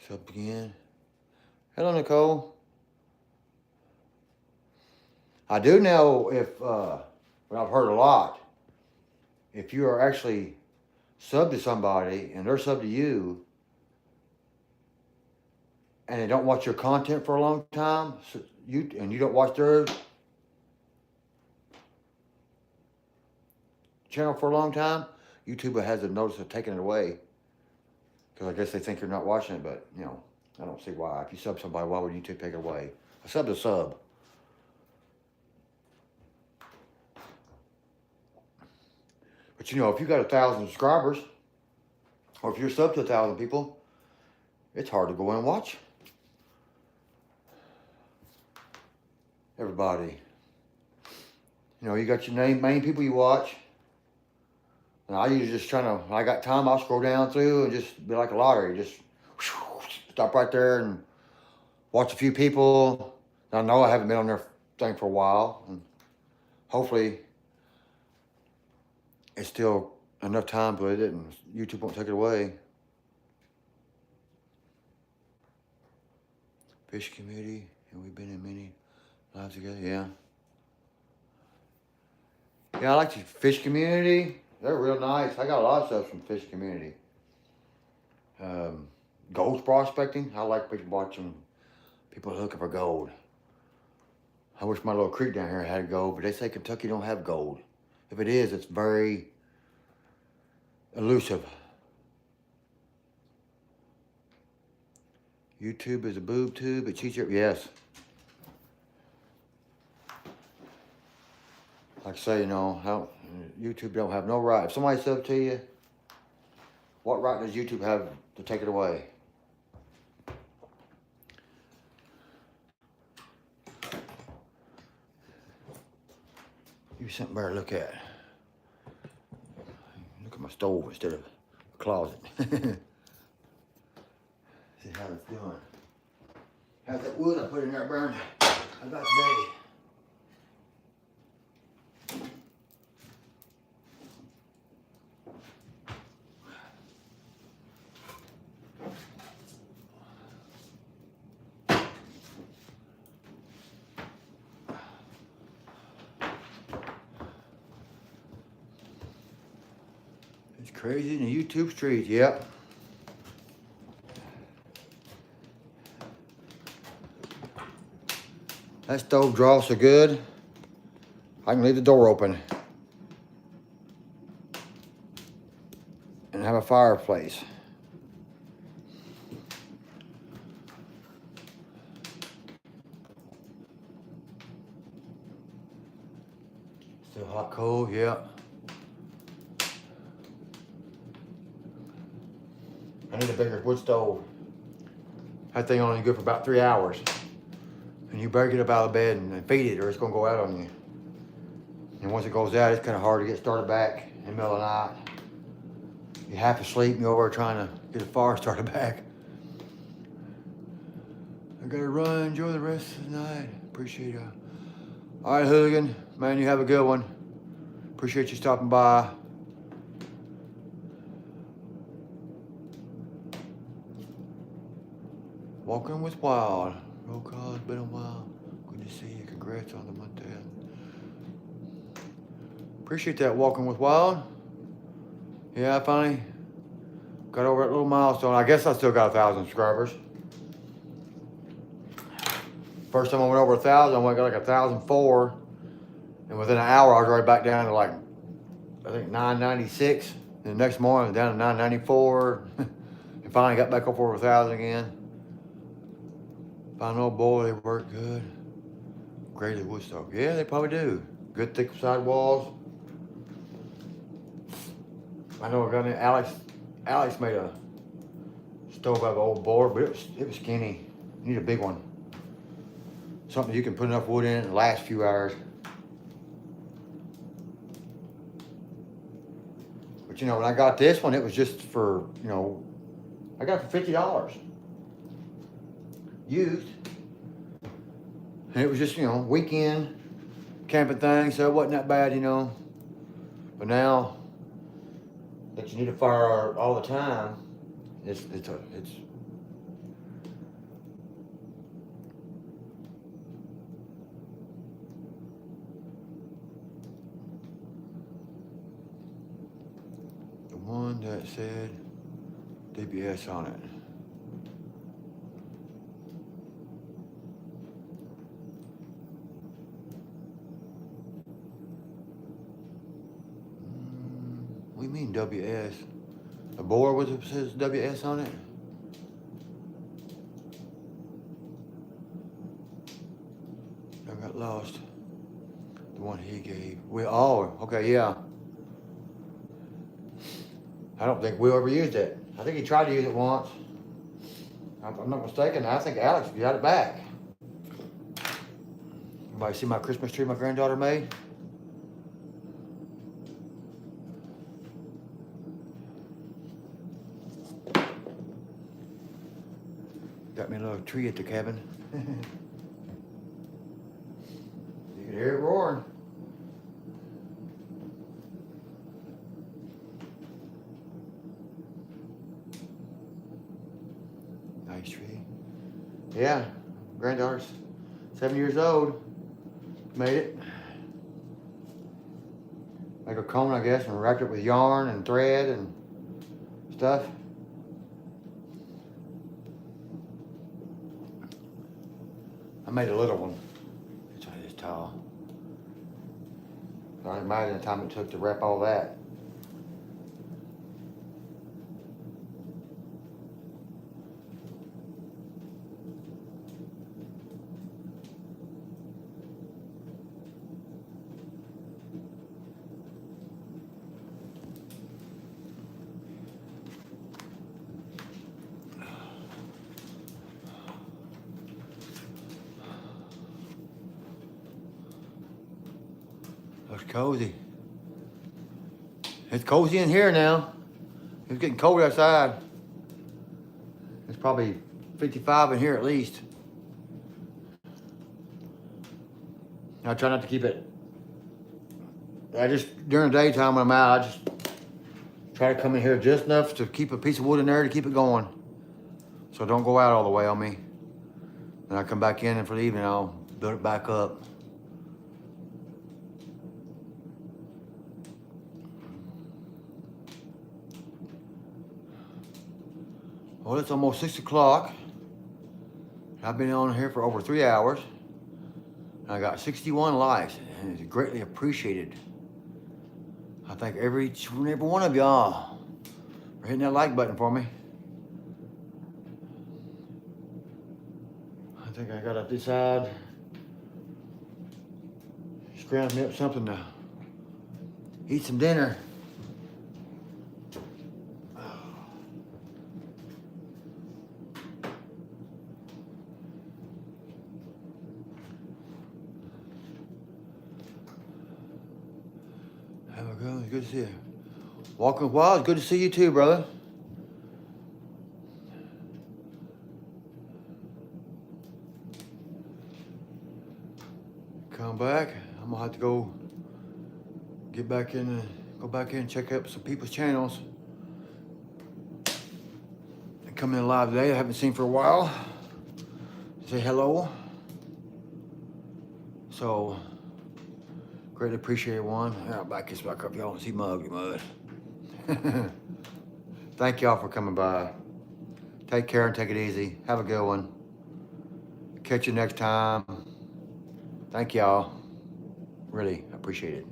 Sub again. Hello, Nicole. I do know if, well, I've heard a lot, if you are actually sub to somebody and they're sub to you and they don't watch your content for a long time, so you don't watch their channel for a long time, YouTube has a notice of taking it away. Because I guess they think you're not watching it, but, you know, I don't see why. If you sub somebody, why would YouTube take it away? A sub's a sub. But, you know, if you got 1,000 subscribers, or if you're sub to 1,000 people, it's hard to go in and watch everybody. You know, you got your main people you watch. And I usually just try to, when I got time, I'll scroll down through and just be like a lottery. Just stop right there and watch a few people. I know I haven't been on their thing for a while. And hopefully it's still enough time with it and YouTube won't take it away. Fish community, and we've been in many lives together, yeah. Yeah, I like the fish community. They're real nice. I got a lot of stuff from the fish community. Gold prospecting. I like watching people looking for gold. I wish my little creek down here had gold, but they say Kentucky don't have gold. If it is, it's very elusive. YouTube is a boob tube. It cheats your, yes. Like I say, you know, YouTube don't have no right. If somebody says to you, what right does YouTube have to take it away? Give you something better to look at. Look at my stove instead of a closet. See how it's doing. How's that wood I put in there burn? How about today? It's crazy in the YouTube streets, yep. That stove draws so good, I can leave the door open and have a fireplace. Still hot, cold, yeah. I need a bigger wood stove. That thing only good for about 3 hours. And you better get up out of bed and feed it or it's gonna go out on you. And once it goes out, it's kind of hard to get started back in the middle of the night. You have to sleep and you're over trying to get a fire started back. I gotta run, enjoy the rest of the night. Appreciate it. All right, Hooligan, man, you have a good one. Appreciate you stopping by. Walking with Wild. Roll call, it's been a while. Good to see you. Congrats on the month ahead. Appreciate that, Walking with Wild. Yeah, I finally got over that little milestone. I guess I still got 1,000 subscribers. First time I went over 1,000, I went got like 1,004. And within an hour, I was right back down to like, I think 996. And the next morning, I was down to 994. And finally got back up over 1,000 again. Final boy, they work good. Greatly Woodstock. Yeah, they probably do. Good thick side walls. I know a guy named Alex made a stove out of an old board, but it was skinny. You need a big one. Something you can put enough wood in it and last a few hours. But you know, when I got this one, it was just for, you know, I got it for $50. Used. And it was just, you know, weekend camping thing, so it wasn't that bad, you know. But now that you need a fire all the time, it's the one that said DBS on it. What do you mean WS? The board was it says WS on it? I got lost. The one he gave. Okay, yeah. I don't think Will ever used it. I think he tried to use it once. If I'm not mistaken, I think Alex got it back. Everybody see my Christmas tree my granddaughter made? Got me a little tree at the cabin. You can hear it roaring. Nice tree. Yeah, granddaughter's 7 years old. Made it. Make a cone, I guess, and wrapped it with yarn and thread and stuff. I made a little one. It's only this tall. I can imagine the time it took to wrap all that. Looks cozy. It's cozy in here now. It's getting cold outside. It's probably 55 in here at least. I try not to keep it. During the daytime when I'm out, I just try to come in here just enough to keep a piece of wood in there to keep it going. So don't go out all the way on me. Then I come back in and for the evening, I'll build it back up. Well, it's almost 6 o'clock. I've been on here for over 3 hours. I got 61 likes, and it's greatly appreciated. I thank every one of y'all for hitting that like button for me. I think I gotta decide, scrounge me up something to eat some dinner. Have a good one. Good to see you. Walking Wild, good to see you too, brother. Come back. I'm gonna have to go back in and check up some people's channels. They come in live today. I haven't seen for a while. Say hello. So greatly appreciate everyone. I'll back this back up. Y'all don't see my ugly mud. Thank y'all for coming by. Take care and take it easy. Have a good one. Catch you next time. Thank y'all. Really appreciate it.